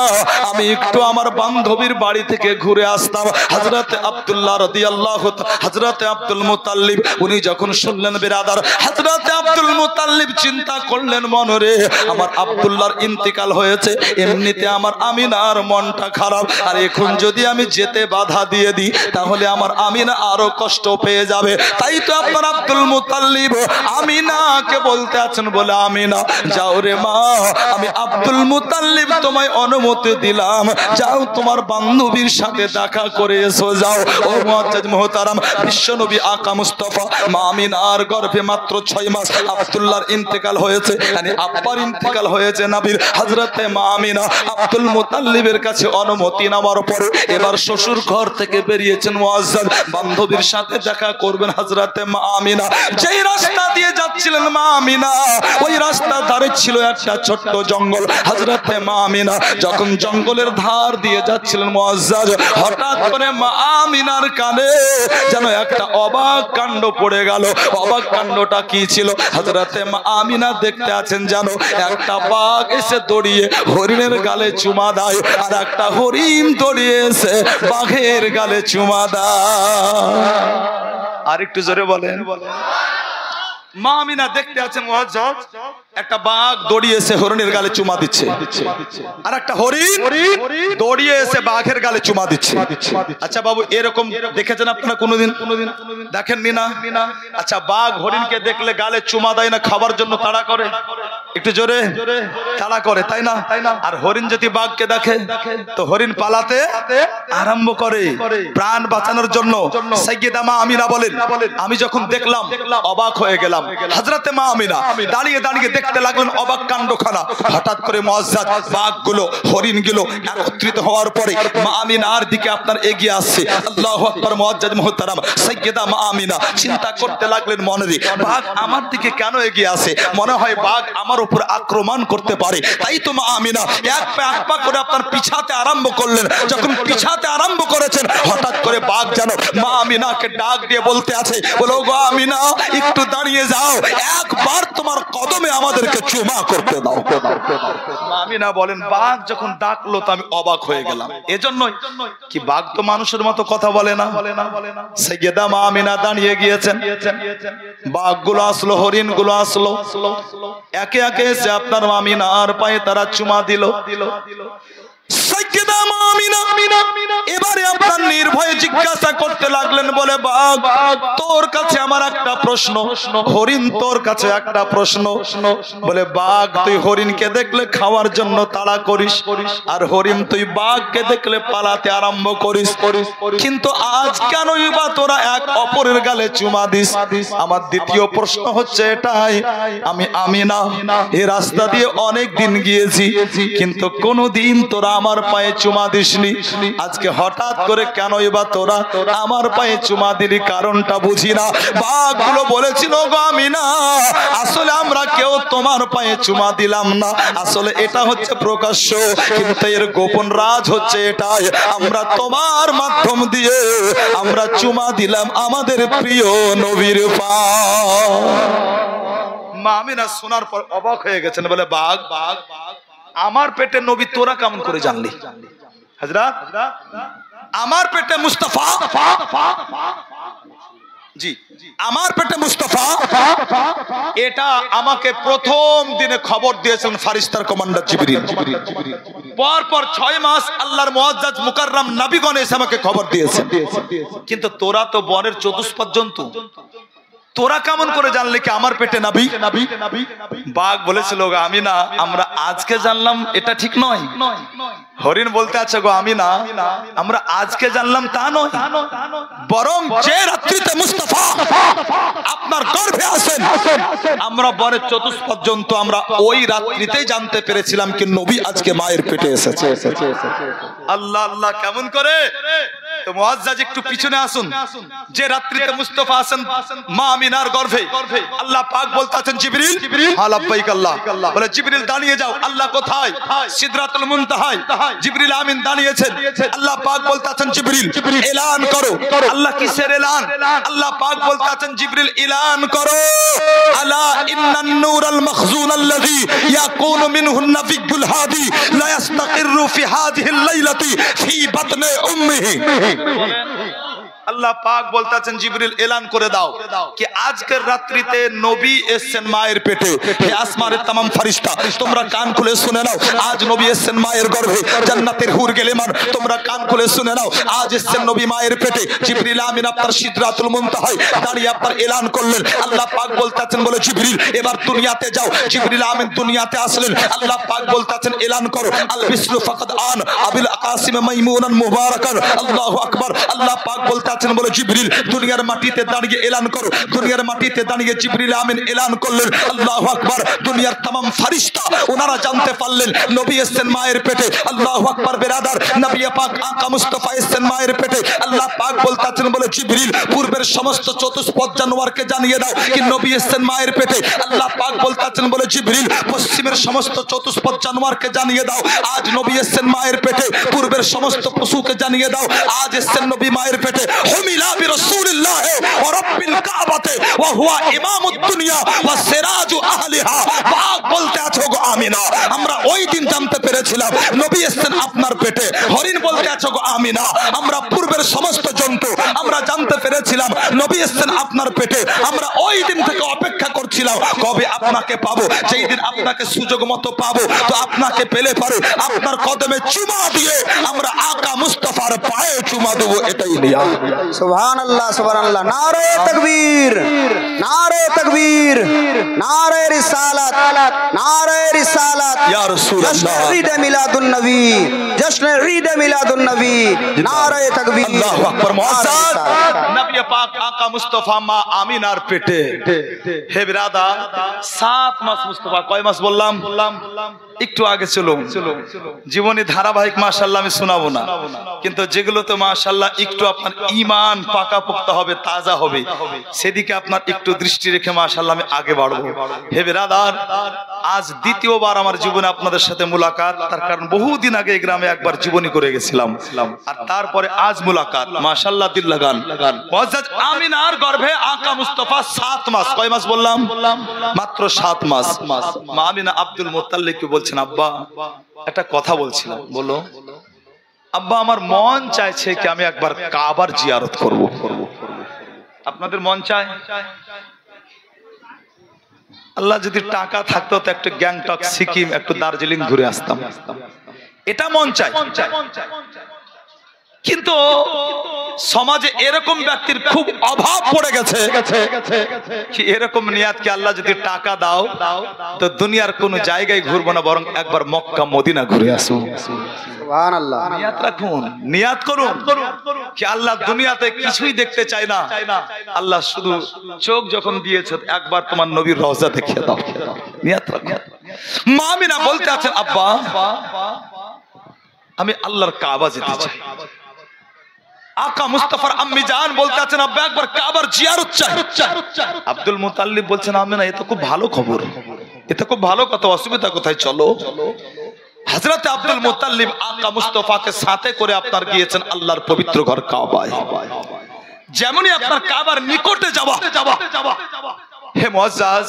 আমি একটু আমার বান্ধবীর বাড়ি থেকে ঘুরে আসতাম। হযরতে আব্দুল্লাহ রাদিয়াল্লাহু হযরতে আব্দুল মুত্তালিব উনি যখন শুনলেন বিরাদার, হযরতে আব্দুল মুত্তালিব চিন্তা করলেন মনরে আমার আব্দুল্লাহর ইন্তেকাল হয়েছে, এমনিতে আমার আমিনার মনটা খারাপ, আর এখন যদি আমি যেতে বাধা দিয়ে দিই তাহলে আমার আমিনা আরো কষ্ট পেয়ে যাবে। তাই তো আপনার আব্দুল মুত্তালিব আমিনাকে বলতে আছেন বলে, আমিনা যাও রে মা, আমি আব্দুল মুত্তালিব তোমায় অনুমতি দিলাম, যাও তোমার বান্ধবীর সাথে দেখা করে এসো যাও। ও মুআজ্জাজ মুহতারাম, বিশ্বনবী আকা মুস্তাফা মা আমিনার গর্ভে মাত্র 6 মাস আব্দুল্লাহর ইন্তেকাল হয়েছে, মানে আব্বার ইন্তেকাল হয়েছে নবীর। হযরতে মা আমিনা আব্দুল মুত্তালিবের কাছে অনুমতি নেওয়ার পরে এবার শ্বশুর ঘর থেকে বেরিয়েছেন মুআজ্জাজ, বান্ধবীর সাথে দেখা করবেন। হযরতে মা আমিনা যেই রাস্তা দিয়ে যাচ্ছিলেন মা আমিনা ওই রাস্তার ধারে ছিল একটা ছোট্ট জঙ্গল। হযরতে মা আমিনা যখন জঙ্গলের ধার দিয়ে যাচ্ছিলেন মুআজ্জাজ, হঠাৎ করে মা আমিনার কানে যেন একটা অবাক কাণ্ড পড়ে গেল। অবাক কাণ্ডটা কি ছিল? হযরতে মা আমিনা দেখতে আছেন যেন একটা বাঘ এসে দড়িয়ে হরিণের গালে চুমা দেয়, আর একটা হরিণ দড়িয়ে এসে বাঘের গালে চুমা দেয়। আর একটু জোরে বলেন। মা আমিনা দেখতে আছেন মুআজ্জাজ একটা বাঘ দড়িয়ে এসে হরিণের গালে চুমা দিচ্ছে, আর একটা হরিণ দড়িয়ে এসে বাঘের গালে চুমা দিচ্ছে। আচ্ছা বাবু এরকম দেখেছেন আপনারা কোনোদিন? দেখেননি না? আচ্ছা বাঘ হরিণকে দেখলে গালে চুমা দেয় না, খাবার জন্য তাড়া করে? একটু জোরে তাড়া করে, তাই না? আর হরিণ যদি বাঘকে দেখে তো হরিণ পালাতে আরম্ভ করে প্রাণ বাঁচানোর জন্য। সাইয়্যেদা মা আমিনা বলেন, আমি যখন দেখলাম অবাক হয়ে গেলাম। হযরতে মা আমিনা দাঁড়িয়ে দাঁড়িয়ে দেখতে লাগলেন অবাক কাণ্ডখানা। হঠাৎ করে মুআজ্জাজ বাঘগুলো হরিণগুলো একত্রিত হওয়ার পরে মা আমিনার দিকে আপনার এগিয়ে আসছে। আল্লাহু আকবার। মুআজ্জাজ মুহতারাম সাইয়্যেদা মা আমিনা চিন্তা করতে লাগলেন মনে, বাঘ আমার দিকে কেন এগিয়ে আসে? মনে হয় বাঘ আমার উপর আক্রমণ করতে পারে। তাই তো মা আমিনা এক পা করে আপনার পিছাতে আরম্ভ করলেন। যখন পিছাতে আরম্ভ করেছেন হঠাৎ করে বাঘ যেন মা আমিনাকে ডাক দিয়ে বলতে আছে, বলো গো আমিনা একটু দাঁড়িয়ে যাও, একবার তোমার কদমে আমাদেরকে চুমা করতে দাও। মা আমিনা বলেন বাঘ যখন ডাকলো তো আমি অবাক হয়ে গেলাম। এজন্যই কি বাঘ তো মানুষের মতো কথা বলে না। সাইয়্যেদা মা আমিনা দাঁড়িয়ে গিয়েছেন, বাঘগুলো আসলো, হরিণগুলো আসলো, একে একে এসে আপনার মা আমিনার পায়ে তারা চুমা দিল। সাইয়্যেদা মা আমিনা এবারে আপনার নির্ভয়ে জিজ্ঞাসা করতে লাগলেন, বলে বাঘ তোর কাছে আমার একটা প্রশ্ন, হরিণ তোর কাছে একটা প্রশ্ন। বলে বাঘ তুই হরিণকে দেখলে খাওয়ার জন্য তাড়া করিস, আর হরিণ তুই বাঘকে দেখলে পালাতে আরম্ভ করিস, কিন্তু আজ কেনই বা তোরা এক অপরের গালে চুমা দিস? আমার দ্বিতীয় প্রশ্ন হচ্ছে এটাই, আমি আমিনা এই রাস্তা দিয়ে অনেক দিন গিয়েছি কিন্তু কোনোদিন তোরা আমার পায়ে চুমা দিসনি, আজকে হঠাৎ করে কেনই বা তোরা আমার পায়ে চুমা দিলি? কারণটা বুঝি না। বাঘগুলো বলেছিল গো আমিনা আসলে আমরা কেউ তোমার পায়ে চুমা দিলাম না, আসলে এটা হচ্ছে প্রকাশ্য, কিন্তু এর গোপন রাজ হচ্ছে এটাই, আমরা তোমার মাধ্যম দিয়ে আমরা চুমা দিলাম আমাদের প্রিয় নবীর পায়ে। মা আমিনা শোনার পর অবাক হয়ে গেছেন, বলে বাঘ আমার পেটে নবী তোরা কেমন করে জানলি? হযরত আমার পেটে মুস্তাফা জি, আমার পেটে মুস্তাফা, এটা আমাকে প্রথম দিনে খবর দিয়েছিলেন ফারিস্তার কমান্ডার জিবরিল। পর 6 মাস আল্লাহর মুআজ্জাজ মুকাররম নবীগণ এসে আমাকে খবর দিয়েছেন। কিন্তু তোরা তো বনের চতুষ্পদ জন্তু, তোরা কেমন করে জানলে কি আমার পেটে নবী? বাঘ বলেছিল গো আমি না, আমরা আজকে জানলাম এটা ঠিক নয়। হরিণ বলতে আছে গো আমি না, আমরা আজকে জানলাম তা নয়, বরং যে রাত্রিতে মুস্তাফা আপনার গর্ভে আসেন আমরা বনের চতুষ্পদ জন্তু, আমরা ওই রাত্রিতেই জানতে পেরেছিলাম কি নবী আজকে মায়ের পেটে এসেছে। আল্লাহ আল্লাহ, কেমন করে? তো মুআজ্জাজ একটু পিছনে আসুন। যে রাত্রিতে মুস্তাফা আসেন মা আমিনার গর্ভে, আল্লাহ পাক বলতেছেন জিবরিল, হ্যাঁ লাব্বাইক আল্লাহ। বলে জিবরিল দাঁড়িয়ে যাও। আল্লাহ কোথায়? সিদরাতুল মুনতাহায়। জিবরিল আমিন দাঁড়িয়েছেন। আল্লাহ পাক বলতেছেন জিবরিল এলান করো। আল্লাহ কিসের এলান? আল্লাহ পাক বলতেছেন জিবরিল এলান করো, আলা ইন্নান নূরাল মাখজুন আল্লাযী ইয়াকুনু মিনহু নাবিয়্যুল হাদি লা ইস্তাকিরু ফি হাযিহিল লাইলাতি ফি বাতনি উম্মিহি। আল্লাহ পাক বলতেছেন জিবরিল এলান করে দাও কি আজকের রাত্রিতে নবী এসেছেন মায়ের পেটে। হে আসমানের तमाम ফেরেশতা তোমরা কান খুলে শুনে নাও, আজ নবী এসেছেন মায়ের গর্ভে। জান্নাতের হুর গেলেমান তোমরা কান খুলে শুনে নাও, আজ এসেছেন নবী মায়ের পেটে। জিবরিল আমিন আপনার সিদরাতুল মুনতাহায় দাঁড়িয়ে আপনার এলান করলেন। আল্লাহ পাক বলতেছেন বলে জিবরিল এবার দুনিয়াতে যাও। জিবরিল আমিন দুনিয়াতে আসলেন। আল্লাহ পাক বলতেছেন এলান করো, আল বিসরু ফাকাদ আন আবিল আকাসিম মাইমুনান মুবারাকান। আল্লাহু আকবার। আল্লাহ পাক বলতেছেন বলে জিবরিল দুনিয়ার মাটিতে দাঁড়িয়ে এলান করো। দুনিয়ার মাটিতে দাঁড়িয়ে জিবরিল আমিন এলান করলেন। আল্লাহু আকবার। দুনিয়ার तमाम ফেরেশতা ওনারা জানতে পারলেন নবী এসেছেন মায়ের পেটে। আল্লাহু আকবার। বেরাদার, নবী পাক আকা মুস্তাফা এসেছেন মায়ের পেটে। আল্লাহ পাক বলতেছেন বলে জিবরিল পূর্বের সমস্ত চতুষ্পদ জানোয়ারকে জানিয়ে দাও কি নবী এসেছেন মায়ের পেটে। আল্লাহ পাক বলতেছেন বলে জিবরিল পশ্চিমের সমস্ত চতুষ্পদ জানোয়ারকে জানিয়ে দাও আজ নবী এসেছেন মায়ের পেটে। পূর্বের সমস্ত পশুকে জানিয়ে দাও আজ এসেছেন নবী মায়ের পেটে। হুমিলা বিরাসূলিল্লাহ ওয়া রাব্বিল কাবাতে ওয়া হুয়া ইমামুদ দুনিয়া ওয়া সিরাজু আহলিহা। পাক বলতে আছো গো আমিনা, আমরা ওই দিন জানতে পেরেছিলাম নবী এসেছেন আপনার পেটে। হরিণ বলতে আছো গো আমিনা, আমরা পূর্বের সমস্ত জন্তু আমরা জানতে পেরেছিলাম নবী এসেছেন আপনার পেটে। আমরা ওই দিন থেকে অপেক্ষা করছিলাম কবে আপনাকে পাবো। যেই দিন আপনাকে সুযোগ মতো পাবো তো আপনাকে পেলে পারে আপনার কদমে চুমা দিয়ে আমরা আকা মুস্তাফার পায়ে চুমা দেবো, এটাই নিয়া। সুবহানাল্লাহ সুবহানাল্লাহ। নারে তাকবীর, নারে তাকবীর, নারে রিসালাত, নারে রিসালাত। ইয়া রাসূলুল্লাহ, জশ্ন ঈদ মিলাদুন নবী, জশ্ন ঈদ মিলাদুন নবী। নারে তাকবীর। আল্লাহু আকবার। মুআজ্জাজ নবী পাক আকা মুস্তাফা মা আমিনার পেটে। হে বিরাদার 7 মাস মুস্তাফা, কয় মাস বললাম? একটু আগে চলো জীবনী ধারাবাহিক মাশাআল্লাহ আমি শোনাবো না, কিন্তু যেগুলো তো মাশাআল্লাহ একটু আপনার ঈমান পাকাপোক্ত হবে, তাজা হবে, সেদিকে আপনার একটু দৃষ্টি রেখে মাশাআল্লাহ আমি আগে বাড়বো। হে বিরাদার, আজ দ্বিতীয়বার আমার জীবনে আপনাদের সাথে মুলাকাত। তার কারণ বহুদিন আগে এই গ্রামে একবার জীবনী করে গেছিলাম, আর তারপরে আজ মুলাকাত। মাশাআল্লাহ দিল লাগান। মুআজ্জাজ আমিনার গর্ভে আকা মুস্তাফা 7 মাস। কয় মাস বললাম? মাত্র 7 মাস। মা আমিনা আব্দুল মুত্তালিবকে বলছেন আব্বা একটা কথা বলছিলাম। বলো। আব্বা আমার মন চাইছে কি আমি একবার কাবার জিয়ারত করব। আপনাদের মন চায়? আল্লাহ যদি টাকা থাকতো তো একটু গ্যাংটক, সিকিম, একটু দার্জিলিং ঘুরে আসতাম, এটা মন চায়। কিন্তু সমাজে এরকম ব্যক্তির খুব অভাব পড়ে গেছে কি এরকম নিয়াতকে আল্লাহ যদি টাকা দাও তো দুনিয়ার কোন জায়গায় ঘুরবো না, বরং একবার মক্কা মদিনা ঘুরে আসো। সুবহানাল্লাহ। নিয়াত রাখুন, নিয়াত করুন কি আল্লাহ দুনিয়াতে কিছুই দেখতে চায় না, আল্লাহ শুধু চোখ যখন দিয়েছে একবার তোমার নবীর রওজা দেখিয়ে দাও। নিয়াত রাখুন। মা আমিনা বলতে আছেন আব্বা আমি আল্লাহর কাবা যেতে চাই। আকা মুস্তাফার আম্মি জান বলতে আছেন আব্বা একবার কাবার জিয়ারত চাই। আব্দুল মুতাল্লিব বলছেন আমিনা এ তো খুব ভালো খবর, এ তো খুব ভালো কথা, অসুবিধা কোথায়? চলো। হযরত আব্দুল মুতাল্লিব আকা মুস্তাফাকে সাথে করে আপনার গিয়েছেন আল্লাহর পবিত্র ঘর কাবায়। যেমনই আপনার কাবার নিকটে যাওয়া, হে মুআজ্জাজ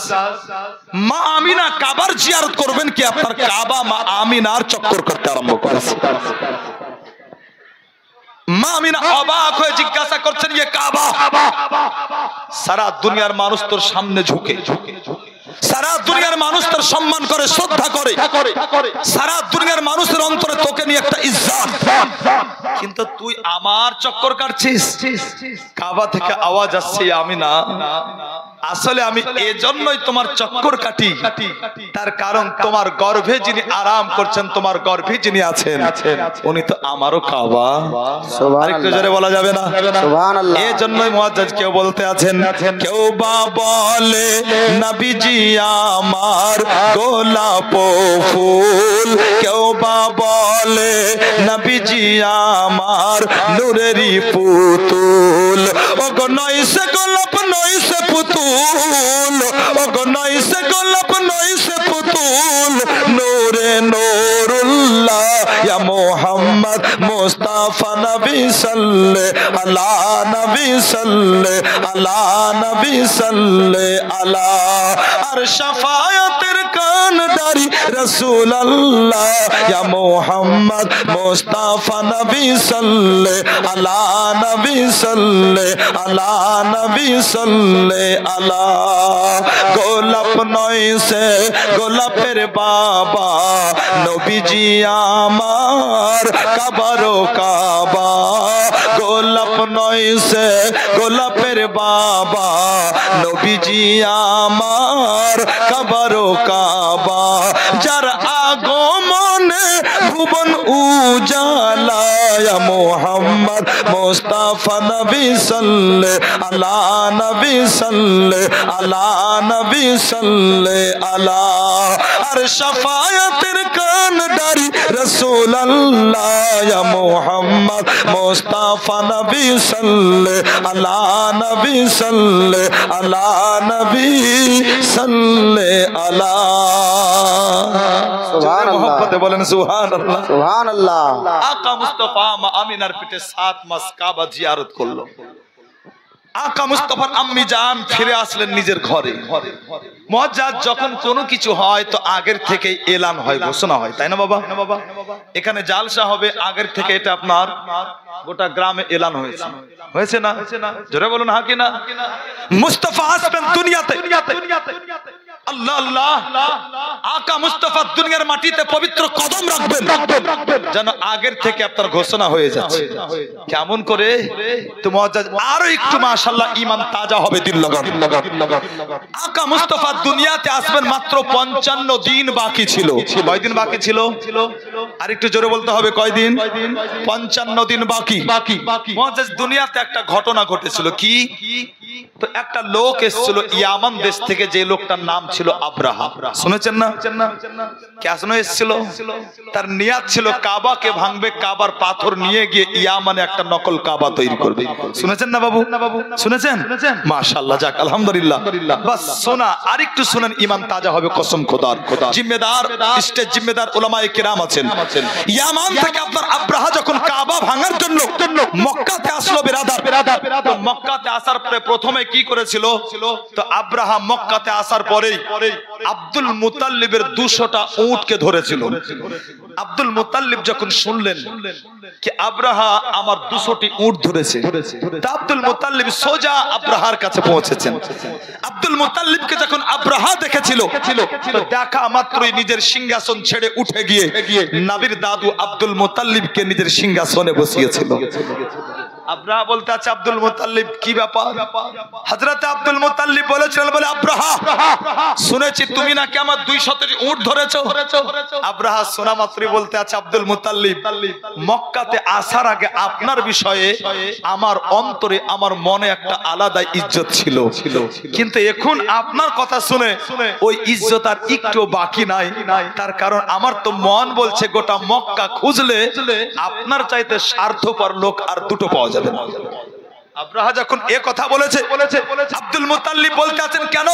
মা আমিনা কাবার জিয়ারত করবেন কি আপনার কাবা মা আমিনার চক্কর করতে আরম্ভ করেছে। মা আমিনা অবাক হয়ে জিজ্ঞাসা করছেন, ইয়ে কাবা, সারা দুনিয়ার মানুষ তোর সামনে ঝুঁকে, সারা দুনিয়ার মানুষ তোর সম্মান করে, শ্রদ্ধা করে, সারা দুনিয়ার মানুষের অন্তরে তোকে নিয়ে একটা ইজ্জত, কিন্তু তুই আমার চক্কর কাটছিস। কাবা থেকে আওয়াজ আসছে, আমিনা আসলে আমি এজন্যই তোমার চক্কর কাটি, তার কারণ তোমার গর্ভে যিনি আরাম করছেন, তোমার গর্ভে যিনি আছেন উনি তো আমারও কাবা। আরেকটু জোরে বলা যাবে না? সুবহানাল্লাহ। এই জন্যই মুআজ্জাজ কেউ বলতে আছেন, কেউ বা বলে নবীজি আমার গোলাপ ফুল, কেউ বা বলে নবীজি আমার নূরেরই পুতুল। ওগো নয় সে গোলাপ নয় সে পুতুল, ওগো নয় সে গোলাপ নয় সে পুতুল, নূরে নূরুল্লাহ ইয়া মুহাম্মদ মুস্তাফা নবী সাল্লে আলা নবী সাল্লে আলা নবী সাল্লে আলা। আর শাফায়াতের কানদারি রাসূলুল্লাহ ইয়া মুহাম্মদ মুস্তাফা নবী সাল্লে আলা নবী সাল্লে আলা নবী সাল্লে আলা। গোলাপ নয় সে গোলাপের বাবা, নবীজি আমার কাবারো কাবা। গোলাপ নয় সে গোলাপের বাবা, নবীজি আমার কাবারো কাবা। যার আগমনে ভুবন উজালা ইয়া মুহাম্মদ মুস্তাফা নবী সাল্লে আলা নবী সাল্লে আলা নবী সাল্লে আলা। আর শাফায়াতের কানদারি রাসূলুল্লাহ ইয়া মুহাম্মদ মুস্তাফা নবী সাল্লে আলা নবী সাল্লে আলা নবী সাল্লে আলা। সুবহানাল্লাহ। মোহাম্মদে বলেন সুবহানাল্লাহ। সুবহানাল্লাহ। আকা মুস্তাফা মা আমিনার পেটে 7 মাস কাবা জিয়ারত করলো। আকা মুস্তাফার আম্মি জান ফিরে আসলেন নিজের ঘরে। মুআজ্জাজ যখন কোনো কিছু হয় তো আগের থেকে এলান হয়, ঘোষণা হয়, তাই না বাবা? এখানে জালসা হবে, আগের থেকে এটা আপনার গোটা গ্রামে এলান হয়েছে, হয়েছে না? জোরে বলুন হ্যাঁ কি না? মুস্তাফা আসবেন দুনিয়াতে, আল্লাহ আল্লাহ, আকা মুস্তাফা দুনিয়ার মাটিতে পবিত্র কদম রাখবেন, যেন আগের থেকে আপনার ঘোষণা হয়ে যাচ্ছে। কেমন করে? তো মুআজ্জাজ আরো একটু মাশাআল্লাহ ঈমান তাজা হবে, দিল লাগান। আকা মুস্তাফা দুনিয়াতে আসবেন মাত্র 55 দিন বাকি ছিল। কয় দিন বাকি ছিল? আর একটু জোরে বলতে হবে, কয় দিন? 55 দিন বাকি। মুআজ্জাজ দুনিয়াতে একটা ঘটনা ঘটেছিল। কি? তো একটা লোক এসেছিল ইয়ামান দেশ থেকে, যে লোকটার নাম ছিল আব্রাহা। শুনেছেন না? কেন এসেছিল? তার নিয়াত ছিল কাবাকে ভাঙবে, কাবার পাথর নিয়ে গিয়ে ইয়ামানে একটা নকল কাবা তৈরি করবে। শুনেছেন না বাবু? শুনেছেন? মাশাআল্লাহ, যাক আলহামদুলিল্লাহ। বাস শোনা, আরেকটু শুনেন, ঈমান তাজা হবে কসম খোদার। জিম্মেদার স্টেজ জিম্মেদার উলামায়ে কেরাম আছেন। ইয়ামান থেকে আপনার আব্রাহা যখন কাবা ভাঙার জন্য মক্কাতে আসলো বিরাদার, তো মক্কাতে আসার পরে প্রথমে কি করেছিল? তো আব্রাহা মক্কাতে আসার পরেই আব্দুল মুতাল্লিবের 200টা উটকে ধরেছিল। আব্দুল মুতাল্লিব যখন শুনলেন কি আব্রাহা আমার 200টি উট ধরেছে, তা আব্দুল মুতাল্লিব সোজা আব্রাহার কাছে পৌঁছেছেন। আব্দুল মুতাল্লিবকে যখন আব্রাহা দেখেছিল, তো দেখা মাত্রই নিজের সিংহাসন ছেড়ে উঠে গিয়ে নবীর দাদু আব্দুল মুতাল্লিবকে নিজের সিংহাসনে বসিয়েছিল। আব্রাহা বলতে আছে, আব্দুল মুতাল্লিব কি ব্যাপার? হযরত আব্দুল মুতাল্লিব বলেছিলেন, বলে আব্রাহা শুনেছি তুমি নাকি আমার 200টি উট ধরেছো। আব্রাহা শোনা মাত্রই বলতে আছে, আব্দুল মুতাল্লিব মক্কাতে আসার আগে আপনার বিষয়ে আমার অন্তরে আমার মনে একটা আলাদা ইজ্জত ছিল, কিন্তু এখন আপনার কথা শুনে ওই ইজ্জত আর একটু বাকি নাই। তার কারণ আমার তো মন বলছে গোটা মক্কা খুঁজলে আপনার চাইতে স্বার্থপর লোক আর দুটো পাওয়া যাবে না। আব্রাহা যখন এ কথা বলেছে আব্দুল মুত্তালিব বলতে আছেন কেন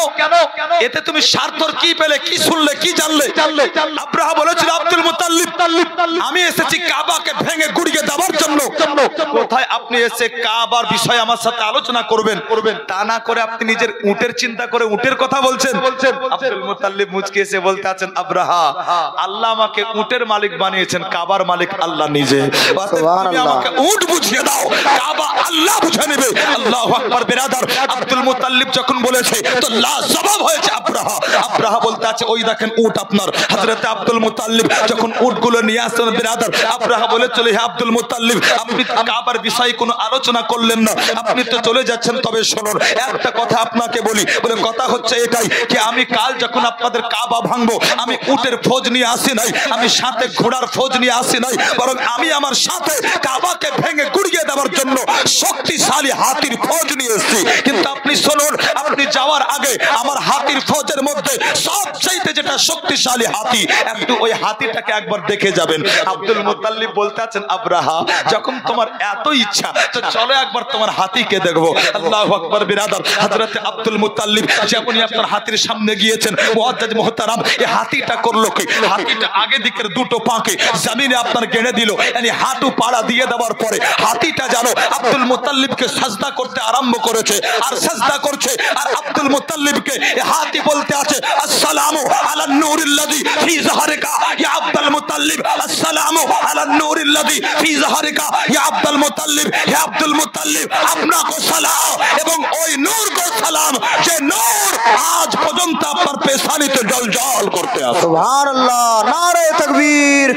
এতে তুমি স্বার্থর কি পেলে, কি শুনলে, কি জানলে? আব্রাহা বলেছিল আব্দুল মুত্তালিব আমি এসেছি কাবাকে ভেঙে গুড়িয়ে দেওয়ার জন্য। কোথায় আপনি এসে কাবার বিষয়ে আমার সাথে আলোচনা করবেন, তা না করে আপনি নিজের উটের চিন্তা করে উটের কথা বলছেন। আব্দুল মুত্তালিব মুচকি এসে বলতে আছেন আব্রাহা আল্লাহ আমাকে উটের মালিক বানিয়েছেন, কাবার মালিক আল্লাহ নিজে। তুমি আমাকে উট বুঝিয়ে দাও, কাবা আল্লাহ বুঝে নেবে। আল্লাহু আকবার। বিরাদার আব্দুল মুত্তালিব যখন বলেছে তো লাজবাব হয়েছে আব্রাহা। আব্রাহা বলতে আছে ওই দেখেন উট আপনার। হযরত আব্দুল মুত্তালিব যখন উটগুলো নিয়ে আসলেন বিরাদার আব্রাহা বলেছিল হে আব্দুল মুত্তালিব আপনি কাবার বিষয়ে কোনো আলোচনা করলেন না, আপনি তো চলে যাচ্ছেন। তবে শুনুন একটা কথা আপনাকে বলি, বলে কথা হচ্ছে এটাই যে আমি কাল যখন আপনাদের কাবা ভাঙবো আমি উটের ফৌজ নিয়ে আসি নাই, আমি সাথে ঘোড়ার ফৌজ নিয়ে আসি নাই, বরং আমি আমার সাথে কাবাকে ভেঙে গুড়িয়ে দেওয়ার জন্য শক্তিশালী হাতির ফৌজ নিয়ে এসেছি। কিন্তু আপনি শুনুন আপনি যাওয়ার আগে আমার হাতির ফৌজের মধ্যে সবচেয়ে যেটা শক্তিশালী হাতি, একটু ওই হাতিটাকে একবার দেখে যাবেন। আব্দুল মুত্তালিব বলতে আছেন আব্রাহা যখন তোমার এত ইচ্ছা তো চলো একবার তোমার হাতিকে দেখবো। আল্লাহু আকবার। বিরাদার হযরত আব্দুল মুত্তালিব যেমনই আপনার হাতির সামনে গিয়েছেন মুআজ্জাজ মুহতারাম এই হাতিটা করলো কি, হাতিটা আগে দিকের দুটো পাকে জমিনে আপনার গেড়ে দিল, মানে হাঁটু পাড়া দিয়ে দেওয়ার পরে হাতিটা জানো আব্দুল মুত্তালিবকে সাজদা করতে আরম্ভ করেছে আর সাজদা করছে। আর আব্দুল মুত্তালিবকে হাতি বলতে আছে আসসালামু আলা নূরিল্লাযী ফি যাহরিকা ইয়া আব্দুল মুত্তালিব, আসসালামু আলা নূরিল্লাযী ফি যাহরিকা ইয়া আব্দুল মুত্তালিব। হে আব্দুল মুত্তালিব আপনাকে সালাম এবং ওই নূর কো সালাম যে নূর আজ পর্যন্ত আপনার পেশানিতে জলজল করতে আছে। সুবহানাল্লাহ। নারে তাকবীর,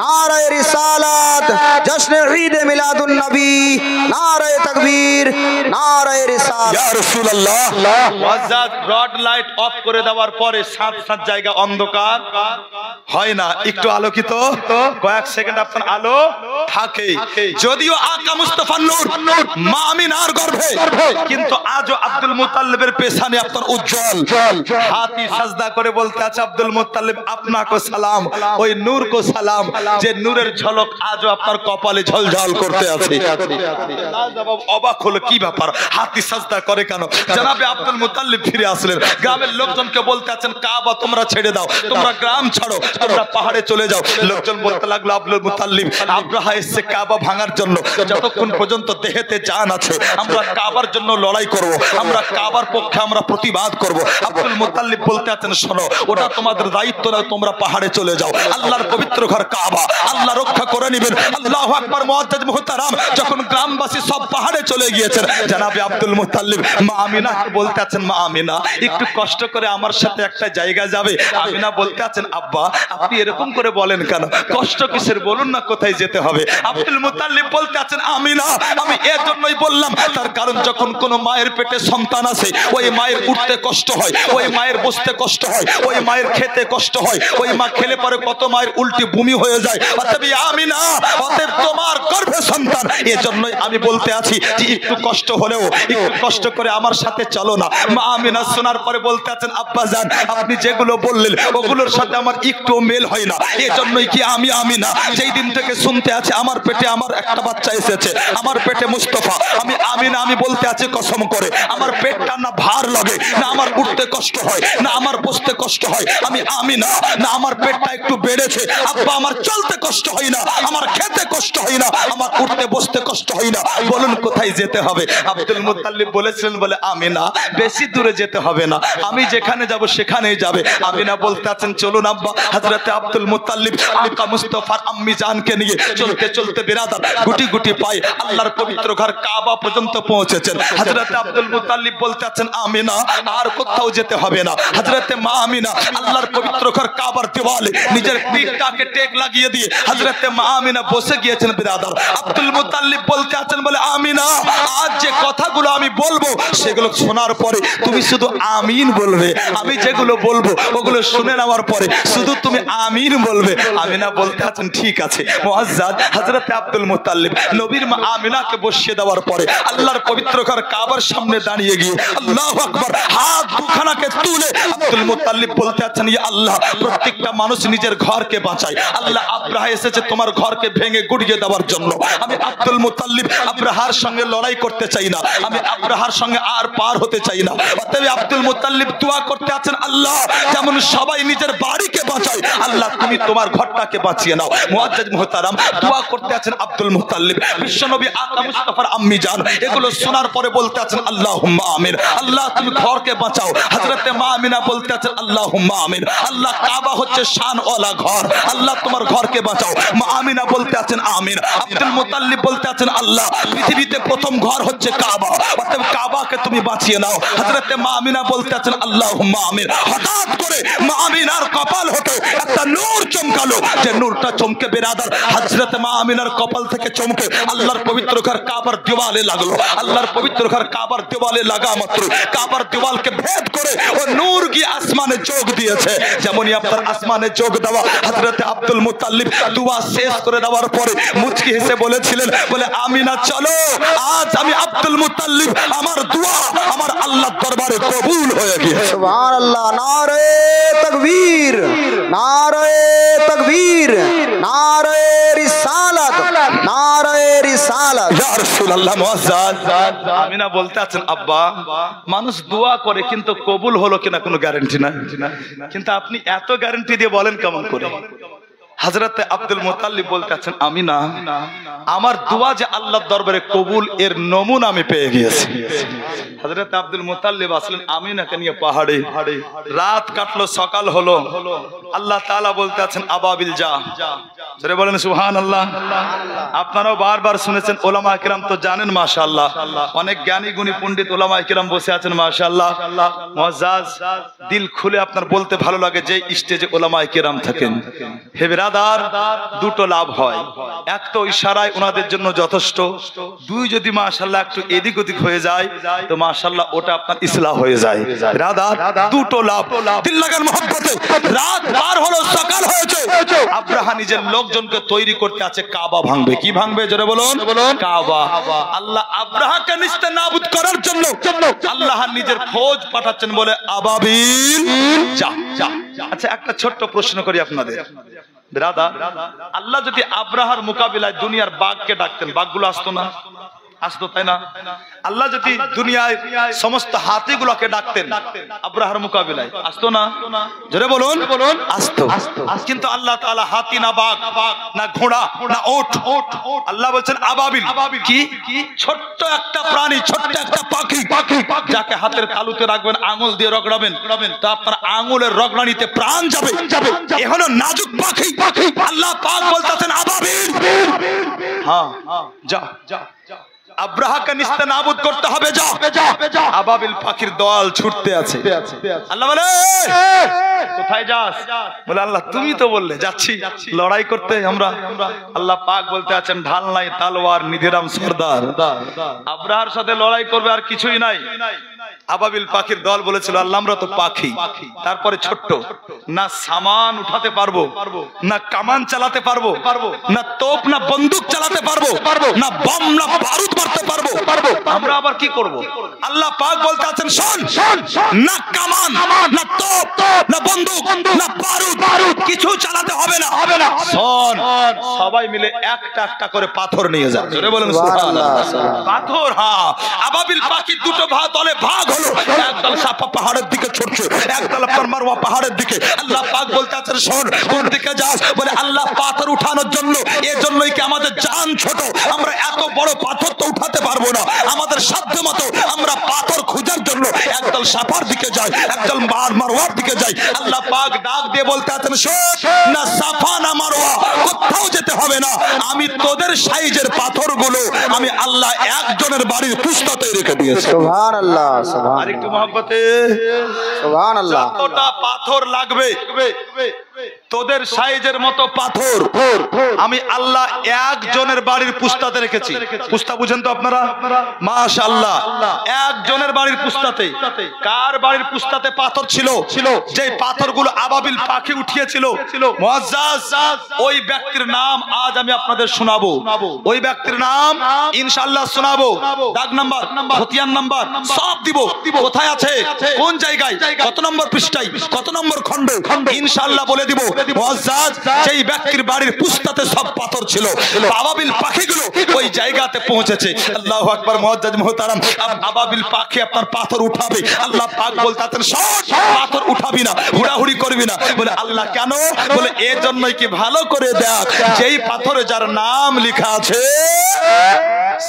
নারে রিসালাত, জশ্ন ঈদ মিলাদুন নবী, নারে তাকবীর, নারে রিসালাত। ইয়া রাসূলুল্লাহ ওয়াজাদ রড লাইট অফ করে দেওয়ার পরে সাত সাত জায়গা অন্ধকার হয় না, একটু আলোকিত কয়েক সেকেন্ড আপনার আলো থাকে। যদিও আকা মুস্তাফার নূর মা আমিনার গর্ভে, কিন্তু আজও আব্দুল মুত্তালিবের পেছনে আপনার উজ্জ্বল। হাতি সাজদা করে বলতে আছে আব্দুল মুত্তালিব আপনাকে সালাম, ওই নূর কো সালাম যে নূরের ঝলক আজও আপনার কপালে ঝলঝল করতে আছে। অবাক হলো কি ব্যাপার, হাতি সাজদা করে কেন? জনাবে আব্দুল মুত্তালিব ফিরে আসলেন, গ্রামের লোকজনকে বলতে আছেন কাবা তোমরা ছেড়ে দাও, তোমরা গ্রাম ছাড়ো, তোমরা পাহাড়ে চলে যাও। লোকজন বলতে লাগলো আব্দুল মুত্তালিব আব্রাহা এসেছে কাবা ভাঙার জন্য, যতক্ষণ পর্যন্ত দেহেতে জান আছে আমরা কাবার জন্য লড়াই করব, আমরা কাবার পক্ষে আমরা প্রতিবাদ করব। আব্দুল মুত্তালিব বলতে আছেন শোনো ওটা তোমাদের দায়িত্ব না, তোমরা পাহাড়ে চলে যাও, আল্লাহর পবিত্র ঘর কাবা আল্লাহ রক্ষা করে নেবেন। আল্লাহু আকবার। মুআজ্জাজ মুহতারাম যখন গ্রামবাসী সব পাহাড়ে চলে গিয়েছেন জনাবে আব্দুল মুত্তালিব মা আমিনা বলতে আছেন মা আমিনা একটু কষ্ট করে আমার সাথে একটা জায়গা যাবে? আমিনা বলতে আছেন আব্বা আপনি এরকম করে বলেন কেন, কষ্ট কিসের বলুন না কোথায় যেতে হবে। আব্দুল মুত্তালিব বলতে আছেন আমিনা আমি এর জন্যই বললাম, তার কারণ যখন কোন মায়ের পেটে সন্তান আছে ওই মায়ের উঠতে কষ্ট হয়, ওই মায়ের বসতে কষ্ট হয়, ওই মায়ের খেতে কষ্ট হয়, ওই মা খেলে পরে কত মায়ের উল্টি বমি হয়ে যায়। অতএব আমিনা অতএব তোমার গর্ভে সন্তান, এজন্যই আমি বলতে আছি যে একটু কষ্ট হলেও একটু কষ্ট করে আমার সাথে চলো না। মা আমিনা শোনার পরে বলতে আছেন আব্বা জান আপনি যেগুলো বললেন ওগুলোর সাথে আমার একটু মেল হয় না, এজন্যই কি আমি আমিনা যেই দিন থেকে শুনতে আছে আমার পেটে আমার একটা বাচ্চা এসেছে, আমার পেটে মুস্তাফা, আমি আমিনা আমি বলতে আছি কসম করে আমার পেটটা না ভার লাগে, না আমার উঠতে কষ্ট হয়, না আমার বসতে কষ্ট হয়, আমি আমিনা না আমার পেটটা একটু বেড়েছে আব্বা আমার চলতে কষ্ট হয় না, আমার খেতে কষ্ট হয় না, আমার উঠতে বসতে কষ্ট হয় না, বলুন কোথায় যেতে হবে? আব্দুল মুত্তালিব বলেছিলেন বলে আমিনা বেশি দূরে যেতে হবে না, আমি যেখানে যাব সেখানেই যাবে। আমিনা বলতে আছেন চলুন আব্বা। হযরতে আব্দুল মুত্তালিব আকা মুস্তাফার আম্মি জানকে নিয়ে চলতে চলতে বিরাদার গুটি গুটি পায়ে আল্লাহর পবিত্র ঘর কাবা পর্যন্ত পৌঁছেছেন। হযরতে আব্দুল মুত্তালিব বলতে আছেন আমিনা আর কোথাও যেতে হবে না। হযরতে মা আমিনা আল্লাহর পবিত্র ঘর কাবার দেওয়ালে নিজের পিঠটাকে টেক লাগিয়ে দিয়ে হযরতে মা আমিনা বসে গিয়েছেন। বিরাদার আব্দুল মুত্তালিব বলতে আছেন বলে আমিনা আজ যে কথাগুলো আমি বলবো সেগুলো শোনার পরে তুমি শুধু আমিন বলবে, আমি যেগুলো বলবো ওগুলো শুনে নেওয়ার পরে শুধু তুমি আমিন বলবে। আমিনা বলতে আছেন ঠিক আছে। মুআজ্জাজ হযরতে আব্দুল মুত্তালিব নবীর মা আমিনাকে বসিয়ে দেওয়ার পরে আল্লাহর পবিত্র ঘর কাবার সামনে দাঁড়িয়ে গিয়ে আল্লাহু আকবার হাত দুখানাকে তুলে আব্দুল মুত্তালিব বলতে আছেন ইয়া আল্লাহ প্রত্যেকটা মানুষ নিজের ঘরকে বাঁচায়, আল্লাহ আব্রাহা এসেছে তোমার ঘরকে ভেঙে গুড়িয়ে ভরিয়ে দেওয়ার জন্য। আমি আব্দুল মুত্তালিব আব্রাহার সঙ্গে লড়াই করতে চাই না, আমি আব্রাহার সঙ্গে আর পার হতে চাই না। অতএব আব্দুল মুত্তালিব দোয়া করতে আছেন, আল্লাহ যেমন সবাই নিজের বাড়িকে বাঁচায়, আল্লাহ তুমি তোমার ঘরটাকে বাঁচিয়ে নাও। মুআজ্জাজ মুহতারাম দোয়া করতে আছেন আব্দুল মুত্তালিব। বিশ্বনবী আকা মুস্তাফার আম্মি জান এগুলো শোনার পরে বলতে আছেন আল্লাহুম্মা আমিন, আল্লাহ তুমি ঘরকে বাঁচাও। হযরতে মা আমিনা বলতে আছেন আল্লাহুম্মা আমিন, আল্লাহ কাবা হচ্ছে শানওয়ালা ঘর, আল্লাহ তোমার ঘরকে বাঁচাও। মা আমিনা বলতে আছেন আমিন। আব্দুল মুত্তালিব বলতে আছেন আল্লাহ পৃথিবীতে প্রথম ঘর হচ্ছে কাবা, অতএব কাবাকে তুমি বাঁচিয়ে নাও। হযরতে মা আমিনা বলতে আছেন আল্লাহুম্মা আমিন। হঠাৎ করে মা আমিনার কপাল হতে একটা নূর চমকালো, যে নূরটা চমকে বেরাদার হযরতে মা আমিনার কপাল থেকে চমকে আল্লাহর পবিত্র ঘর কাবার দেওয়ালে লাগলো। আল্লাহর পবিত্র ঘর কাবার দেওয়ালে লাগা মাত্র কাবার দেওয়ালকে ভেদ করে ও নূর গিয়ে আসমানে যোগ দিয়েছে। যেমনই আপনার আসমানে যোগ দেওয়া হযরতে আব্দুল মুত্তালিব দোয়া শেষ করে দেওয়ার পরে মুচকি হেসে বলেছিলেন, বলে আমিনা চলো, আজ আমি আব্দুল মুত্তালিব আমার দোয়া আমার আল্লাহর দরবারে কবুল হয়ে গিয়েছে। সুবহানাল্লাহ, নারে তাকবীর, নারে তাকবীর, নারে রিসালাত, নারে রিসালাত। ইয়া রাসূলুল্লাহ মুআজ্জাজ আমিনা বলতে আছেন আব্বা মানুষ দোয়া করে কিন্তু কবুল হলো কিনা কোনো গ্যারান্টি নাই, কিন্তু আপনি এত গ্যারান্টি দিয়ে বলেন কেমন করে? হযরতে আব্দুল মুত্তালিব বলতে আছেন আমিনা আমার দোয়া যে আল্লাহর দরবারে কবুল এর নমুনা আমি পেয়ে গিয়েছি। হযরতে আব্দুল মুত্তালিব আসলেন আমিনাকে নিয়ে পাহাড়ে, রাত কাটলো সকাল হলো, আল্লাহ তাআলা বলতে আছেন আবাবিল যা, জোরে বলেন সুবহানাল্লাহ। আপনারাও বারবার শুনেছেন, ওলামায়ে কিরাম তো জানেন মাশাআল্লাহ, অনেক জ্ঞানী গুণী পণ্ডিত ওলামায়ে কিরাম বসে আছেন মাশাআল্লাহ। মুআজ্জাজ দিল খুলে আপনার বলতে ভালো লাগে যে স্টেজে ওলামায়ে কিরাম থাকেন। হে বিরাদার, দুটো লাভ হয়, এক তো ইশারায় ওনাদের জন্য যথেষ্ট, দুই যদি মাশাআল্লাহ একটু এদিক ওদিক হয়ে যায় তো মাশাআল্লাহ ওটা আপনার ইসলাহ হয়ে যায়। বিরাদার দুটো লাভ, দিল লাগান মহব্বতে। রাত পার হলো সকাল হয়েছে, আব্রাহা নিজের লোকজনকে তৈরি করতে আছে কাবা ভাঙবে। কি ভাঙবে জোরে বলুন? কাবা। আল্লাহ আব্রাহাকে নিস্তেনাবুদ করার জন্য আল্লাহ নিজের ফৌজ পাঠাচ্ছেন, বলে আবাবিল যা। আচ্ছা একটা ছোট্ট প্রশ্ন করি আপনাদের, বিরাদার আল্লাহ যদি আব্রাহার মোকাবিলায় দুনিয়ার বাঘকে ডাকতেন, বাঘগুলো আসতো না? আসতো, তাই না? আল্লাহ যদি দুনিয়ায় সমস্ত হাতিগুলোকে ডাকতেন আব্রাহার মোকাবিলায়, আসতো না? জোরে বলুন, আসতো। কিন্তু আল্লাহ তাআলা হাতি না বাঘ না ঘোড়া না ওট, আল্লাহ বলছেন আবাবিল। কি? ছোট্ট একটা প্রাণী, ছোট্ট একটা পাখি, যাকে হাতের তালুতে রাখবেন, আঙুল দিয়ে রগড়াবেন, তো আপনার আঙুলের রগড়ানিতে প্রাণ যাবে। এ হলো নাজুক পাখি। আল্লাহ পাক বলতেছেন আবাবিল, হ্যাঁ যা, আব্রাহাকে নিস্তেনাবুদ করতে হবে, যা। আবাবিল পাখির দল ছুটতে আছে। আল্লাহ বলে কোথায় যাস? বলে আল্লাহ তুমি তো বললে যাচ্ছি লড়াই করতে আমরা। আল্লাহ পাক বলতে আছেন ঢাল নাই তালোয়ার নিধিরাম সরদার, আব্রাহার সাথে লড়াই করবে আর কিছুই নাই। আবাবিল পাখির দল বলেছিল আল্লাহ আমরা তো পাখি, তারপরে ছোট্ট, না সামান উঠাতে পারবো, না কামান চালাতে পারবো, না তোপ না বন্দুক চালাতে পারবো, না বম না বারুদ মারতে পারবো, আমরা আবার কি করব? আল্লাহ পাক বলতে আছেন শোন, না কামান না তোপ না বন্দুক না বারুদ কিছু চালাতে হবে না। শোন, সবাই মিলে একটা একটা করে পাথর নিয়ে যান। জোরে বলেন সুবহানাল্লাহ। পাথর, হ্যাঁ। আবাবিল পাখির দুটো দলে ভাগ হলো, একদল সাফা পাহাড়ের দিকে ছুটছে, একদল আপনার মারওয়া পাহাড়ের দিকে। আল্লাহ পাক বলতে আছেন শোন, কোন দিকে যাস? বলে আল্লাহ পাথর উঠানোর জন্য, এজন্যই কি আমাদের জান ছোট, আমরা এত বড় পাথর তো উঠাতে পারবো না, আমাদের সাধ্য মতো আমরা পাথর খোঁজার জন্য একদল সাফার দিকে যাই, একদল মারওয়ার দিকে যাই। আল্লাহ পাক ডাক দিয়ে বলতে আছেন শোন, না সাফা না মারওয়া কোথাও যেতে হবে না, আমি তোদের সাইজের পাথরগুলো আমি আল্লাহ একজনের বাড়ির পুস্তকে রেখে দিয়েছি। সুবহানাল্লাহ, সুবহানাল্লাহ। আরেকটু মহব্বতে সুবহানাল্লাহ। যতটা পাথর লাগবে তোদের সাইজের মতো পাথর আমি আল্লাহ একজনের বাড়ির পুস্তাতে রেখেছি। পুস্তা বুঝেন তো আপনারা? মাশাআল্লাহ, একজনের বাড়ির পুস্তাতে। কার বাড়ির পুস্তাতে পাথর ছিল? যে পাথরগুলো আবাবিল পাখি উঠিয়েছিল। মুআজ্জাজ, ওই ব্যক্তির নাম আজ আমি আপনাদের শোনাবো। ওই ব্যক্তির নাম ইনশাআল্লাহ শোনাবো। দাগ নাম্বার, খতিয়ান নাম্বার সব দিব। কোথায় আছে, কোন জায়গায়, কত নম্বর পৃষ্ঠায়, কত নম্বর খণ্ড, ইনশাআল্লাহ বলে দিব। মুআজ্জাজ সেই ব্যক্তির বাড়ির পুস্তাতে সব পাথর ছিল, আবাবিল পাখিগুলো ওই জায়গাতে পৌঁছেছে। আল্লাহু আকবার। মুআজ্জাজ মুহতারাম, আবাবিল পাখি আপনার পাথর উঠাবে, আল্লাহ পাক বলতেছেন সব পাথর উঠাবি না, হুড়াহুড়ি করবি না। বলে আল্লাহ কেন? বলে এর জন্যই কি ভালো করে দেখ, যেই পাথরে যার নাম লেখা আছে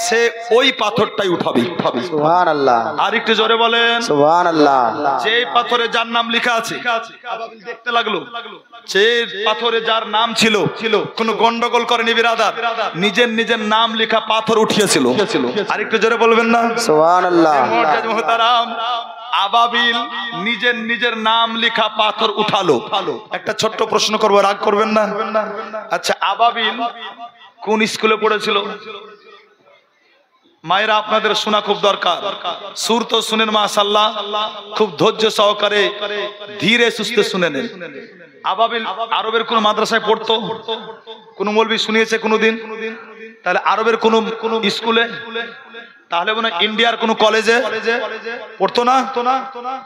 সে ওই পাথরটাই উঠাবি। সুবহানাল্লাহ। আর একটু জোরে বলেন সুবহানাল্লাহ। যেই পাথরে যার নাম লেখা আছে, আবাবিল দেখতে লাগলো যে পাথরে যার নাম ছিল কোনো গন্ডগোল করেনি বিরাদার, নিজের নিজের নাম লেখা পাথর উঠিয়েছিল। আর একটু জোরে বলবেন না সুবহানাল্লাহ। মুআজ্জাজ মুহতারাম, আবাবিল নিজের নিজের নাম লেখা পাথর উঠালো। একটা ছোট্ট প্রশ্ন করবো, রাগ করবেন না? আচ্ছা, আবাবিল কোন স্কুলে পড়েছিল? মায়েরা আপনাদের শোনা খুব দরকার, সুর তো শুনেন মাশাআল্লাহ, খুব ধৈর্য সহকারে ধীরে সুস্থে শুনে নেন। আবাবিল আরবের কোন মাদ্রাসায় পড়তো? কোন মৌলবি শুনিয়েছে কোনদিন? তাহলে আরবের কোন স্কুলে? তাহলে মনে হয় ইন্ডিয়ার কোন কলেজে পড়তো না?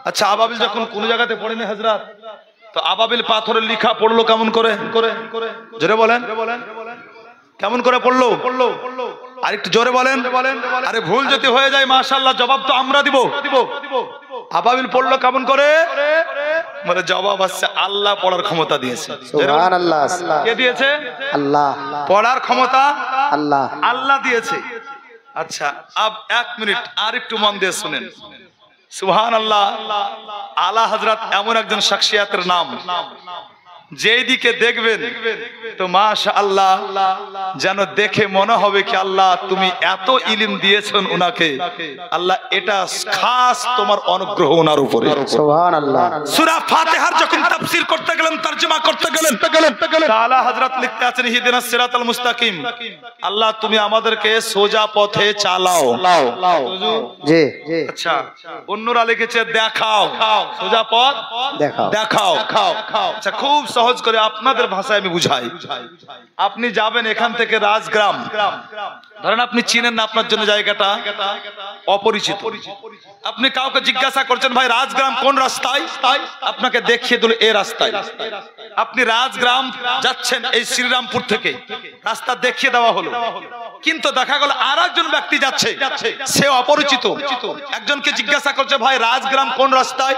আচ্ছা, আবাবিল যখন কোন জায়গাতে পড়েনি হযরত, তো আবাবিল পাথরের লেখা পড়লো কেমন করে? জোরে বলেন, কেমন করে পড়লো? আর একটু জোরে বলেন। আরে ভুল যদি হয়ে যায় মাশাআল্লাহ জবাব তো আমরা দিব। আবাবিল পড়লো কেমন করে? মানে জবাব আসছে আল্লাহ পড়ার ক্ষমতা দিয়েছে। সুবহানাল্লাহ। কে দিয়েছে? আল্লাহ। পড়ার ক্ষমতা আল্লাহ দিয়েছে। আচ্ছা, আব এক মিনিট আর একটু মন দিয়ে শুনেন। সুবহানাল্লাহ। আলা হযরত এমন একজন শখসিয়াতের নাম, যেই দিকে দেখবেন তো মাশাআল্লাহ যেন দেখে মনে হবে কি আল্লাহ তুমি এত ইলম দিয়েছেন উনাকে, আল্লাহ এটা খাস তোমার অনুগ্রহ ওনার উপরে। সুবহানাল্লাহ। সূরা ফাতিহার যখন তাফসীর করতে গেলেন, তরজমা করতে গেলেন, তাআলা হযরত লিখতে আছেন ইহদিনাস সিরাতাল মুস্তাকিম, আল্লাহ তুমি আমাদেরকে সোজা পথে চালাও। জি। আচ্ছা, অন্যরা লিখেছে দেখাও, সোজা পথ দেখাও। আচ্ছা, খুব সহজ করে আপনাদের ভাষায় আমি বুঝাই। আপনি যাবেন এখান থেকে রাজগ্রাম, ধরেন আপনি চিনেন না, আপনার জন্য জায়গাটা অপরিচিত, আপনি কাউকে জিজ্ঞাসা করছেন ভাই রাজগ্রাম কোন রাস্তায়, আপনাকে দেখিয়ে দিল এই রাস্তায়। আপনি রাজগ্রাম যাচ্ছেন এই শ্রীরামপুর থেকে, রাস্তা দেখিয়ে দেওয়া হলো, কিন্তু দেখা গেল আর একজন ব্যক্তি যাচ্ছে, সে অপরিচিত, একজনকে জিজ্ঞাসা করছে ভাই রাজগ্রাম কোন রাস্তায়,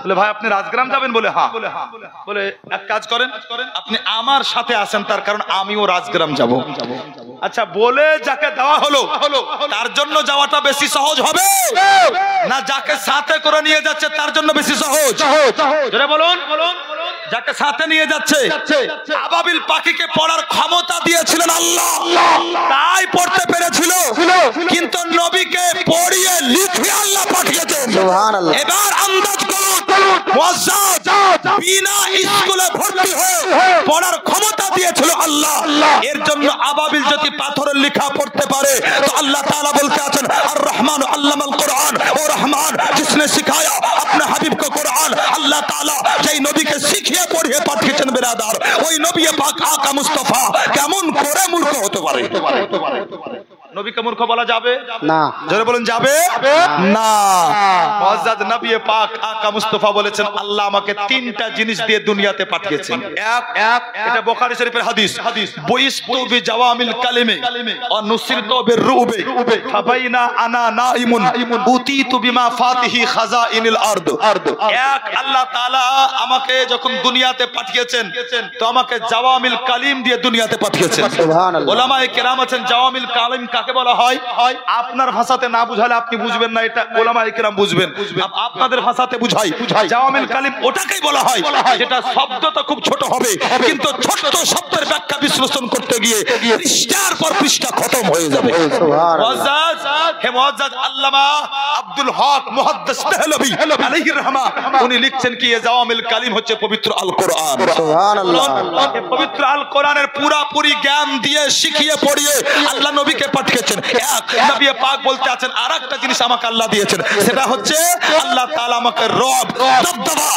বলে ভাই আপনি রাজগ্রাম যাবেন, বলে হ্যাঁ, বলে এক কাজ করেন আপনি আমার সাথে আসেন, তার কারণ আমিও রাজগ্রাম যাব। আচ্ছা, বলে যাকে দেওয়া হলো তার জন্য যাওয়াটা বেশি সহজ হবে না যাকে সাথে করে নিয়ে যাচ্ছে তার জন্য বেশি সহজ? জোরে বলুন। যাকে সাথে নিয়ে যাচ্ছে, আবাবিল পাখিকে পড়ার ক্ষমতা দিয়েছিলেন আল্লাহ, তাই পড়তে পেরেছিল, কিন্তু নবীকে পড়িয়ে লিখে আল্লাহ পাঠিয়েছেন। সুবহানাল্লাহ। এবার আন্দাজ করুন, মুআজ্জাজ বিনা স্কুলে ভর্তি হয়ে পড়ার ক্ষমতা দিয়েছিল আল্লাহ, এর জন্য আবাবিল যদি পাথরের লেখা পড়তে পারে তো আল্লাহ তাআলা বলতে আছেন আর রহমান আল্লামাল কুরআন, ও রহমান जिसने सिखाया अपने हबीब को कुरान। अल्लाह ताला যেই নবীকে শিখিয়ে পড়িয়ে পাঠিয়েছেন বিরাদার, ওই নবী পাক আকা মুস্তাফা কেমন করে মূর্খ হতে পারে? নবীকে মূর্খ বলা যাবে না? জোরে বলুন, যাবে না। মুআজ্জাজ নবী পাক আকা মুস্তাফা বলেছেন আল্লাহ আমাকে তিনটা জিনিস দিয়ে দুনিয়াতে পাঠিয়েছেন। এক, এটা বুখারী শরীফের হাদিস, বুইস্তু বিজাওয়ামিল কালিমে ওয়া নুসিরতু বিররুবে ফাবাইনা আনা নাইমুন উতিতু বিমা ফাতিহি খাজাইনিল আরদ। এক, আল্লাহ তাআলা আমাকে যখন দুনিয়াতে পাঠিয়েছেন তো আমাকে জাওয়ামিল কালিম দিয়ে দুনিয়াতে পাঠিয়েছেন। সুবহানাল্লাহ। উলামায়ে কেরাম আছেন জাওয়ামিল কালিম কাকে বলা হয়? আপনার ভাষাতে না বুঝালে আপনি বুঝবেন না, এটা উলামায়ে কেরাম বুঝবেন, আপনাদের ভাষাতে বুঝাই। জাওয়ামিল কালিম ওটাকেই বলা হয় যেটা শব্দ তো খুব ছোট হবে, কিন্তু ছোট শব্দের ব্যাখ্যা বিশ্লেষণ করতে গিয়ে পৃষ্ঠার পর পৃষ্ঠা খতম হয়ে যাবে। মুআজ্জাজ, হে মুআজ্জাজ আল্লামা আব্দুল হক মুহাদ্দিস দেহলভী আলাইহির রাহমা, উনি লিখছেন কি এই জাওয়ামিল কালিম হচ্ছে পবিত্র আল কোরআন। সুবহানাল্লাহ। পবিত্র আল কোরআনের পুরোপুরি জ্ঞান দিয়ে বুঝিয়ে শিখিয়ে পড়িয়ে আল্লাহ নবীকে পাঠিয়েছেন। এক নবী পাক বলতে আছেন আরেকটা জিনিস আমাকে আল্লাহ দিয়েছেন, সেটা হচ্ছে আল্লাহ তাআলা আমাকে রব, দবদবা।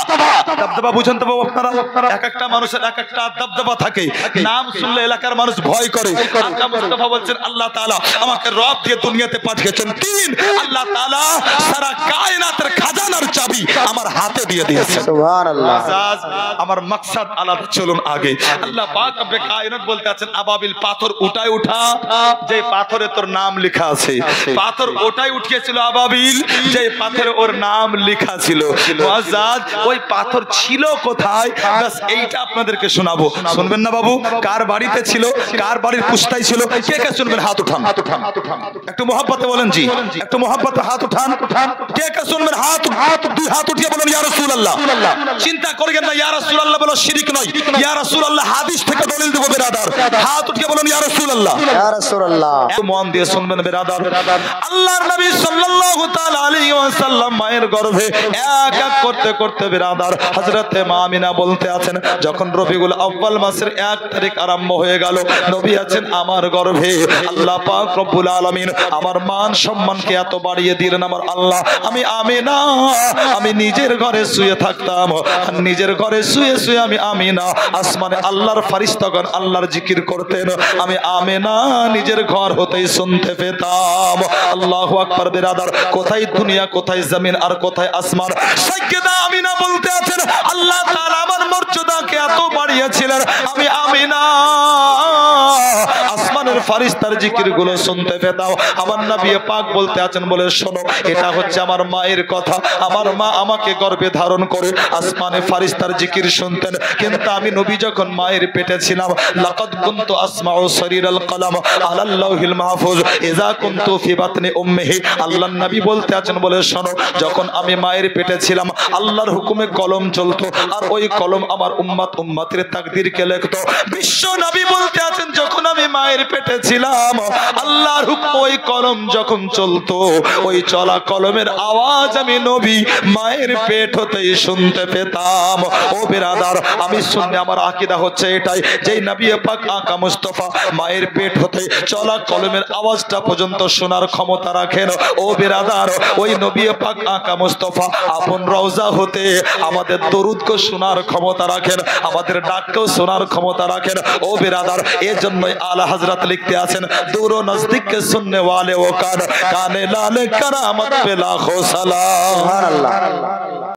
দবদবা বুঝেন তো আপনারা? এক একটা মানুষের এক একটা দবদবা থাকে, নাম শুনলে এলাকার মানুষ ভয় করে। আল্লাহ মুস্তাফা বলছেন আল্লাহ তাআলা আমাকে রব দিয়ে দুনিয়াতে পাঠিয়েছেন। তিন, আল্লাহ তাআলা সারা কায়নাতের খাজানার চাবি আমার হাতে দিয়ে দিয়েছেন। সুবহানাল্লাহ। আমার মাকসাদ আলাদা, চলুন আগে। আল্লাহ পাক রব্বে কায়নাত বলতে আছেন আবাবিল পাথর উঠাই উঠা, যে পাথরে তোর নাম লেখা আছে। পাথর ওটাই উঠিয়েছিল আবাবিল, যে পাথরে ওর নাম লেখা ছিল। মুআজ্জাজ, ওই পাথর ছিল কোথায়? বাস এইটা আপনাদেরকে শোনাবো, শুনবেন না বাবু? কার বাড়িতে ছিল, কার বাড়ির পুস্তায় ছিল, কে কে শুনবেন? হাত উঠান, একটু মহব্বতে বলেন জি, একটু মহব্বতে হাত উঠান। কে কে শুনবেন? হাত দুই হাত উঠিয়ে বলেন ইয়া রাসূলুল্লাহ। চিন্তা করেন না ইয়া রাসূলুল্লাহ বলো শিরক নয়, ইয়া রাসূলুল্লাহ হাদিস থেকে দলিল দেব বেরাদার। হাত উঠিয়ে বলেন ইয়া রাসূলুল্লাহ, ইয়া রাসূলুল্লাহ। মন দিয়ে শুনবেন বেরাদার। আল্লাহর নবী সাল্লাল্লাহু তাআলা আলাইহি ওয়াসাল্লাম মায়ের গর্ভে এক এক করতে করতে বেরাদার হযরতে মা আমিনা বলতে আছেন যখন রবিউল আউয়াল মাসের 1 তারিখ আরম্ভ হয়ে গেল, নবী আছেন আমার গর্ভে। আল্লাহ পাক রব্বুল আলামিন আমার মান সম্মানকে এত বাড়িয়ে দিলেন আমার আল্লাহ। আমি আমিনা, আমি নিজের ঘরে শুয়ে থাকতাম, আর নিজের ঘরে শুয়ে শুয়ে আমি আমিনা আসমানে আল্লাহর ফেরেশতাগণ আল্লাহর জিকির করতেন, আমি আমিনা নিজের ঘর হতেই শুনতে পেতাম। আল্লাহু আকবার বেরাদার। কোথায় দুনিয়া, কোথায় জমিন, আর কোথায় আসমান। সাইয়্যিদা আমিনা বলতে আছেন আল্লাহ তাআলা আমার মর্যাদাকে এত বাড়িয়েছিলেন, আমি আমিনা আসমানের ফেরেশতার জিকিরগুলো শুনতে পেতাম। আমার নবী পাক বলতে আছেন বলে শোনো, এটা হচ্ছে আমার মায়ের কথা। আমার মা আমাকে গর্ভে ধারণ করে আসমানে ফেরেশতার জিকির শুনতেন, কিন্তু আমি নবী যখন মায়ের পেটে ছিলাম, লাকাদ কুনতু আসমাউ সরিরাল কলাম আলাল লাউহিল মাহফুজ ইযা কুনতু ফি বাতনি উম্মিহি। আল্লাহর নবী বলতে আছেন বলে শোনো, যখন আমি মায়ের পেটে ছিলাম আল্লাহর হুকুমে কলম চলতো, আর ওই কলম আমার উম্মতের তাকদীরকে লিখতো। বিশ্ব নবী বলতে আছেন যখন আমি মায়ের পেটে ছিলাম আল্লাহর হুকুম ওই কলম যখন চলতো, ওই চলা কলমের আওয়াজ আমি নবী মায়ের পেট হতেই শুনতে পেতাম। ও বেরাদার, আমি শুনলে আমার আকীদা হচ্ছে এটাই, যেই নবী পাক আকা মুস্তাফা মায়ের পেট হতে চলা কলমের আওয়াজটা পর্যন্ত শোনার ক্ষমতা রাখেন। ও বেরাদার, ওই নবী পাক আকা মুস্তাফা আপন রওজা হতে আমাদের দরুদকে শোনার ক্ষমতা রাখেন, আমাদের ডাককেও শোনার ক্ষমতা রাখেন। ও বেরাদার, এজন্যই আলা হযরত লিখতে আছেন দূর ও নজদীক কে সুননে ওয়ালে ও কানে লালে কারামত পে লাখো সালাম। সুবহানাল্লাহ।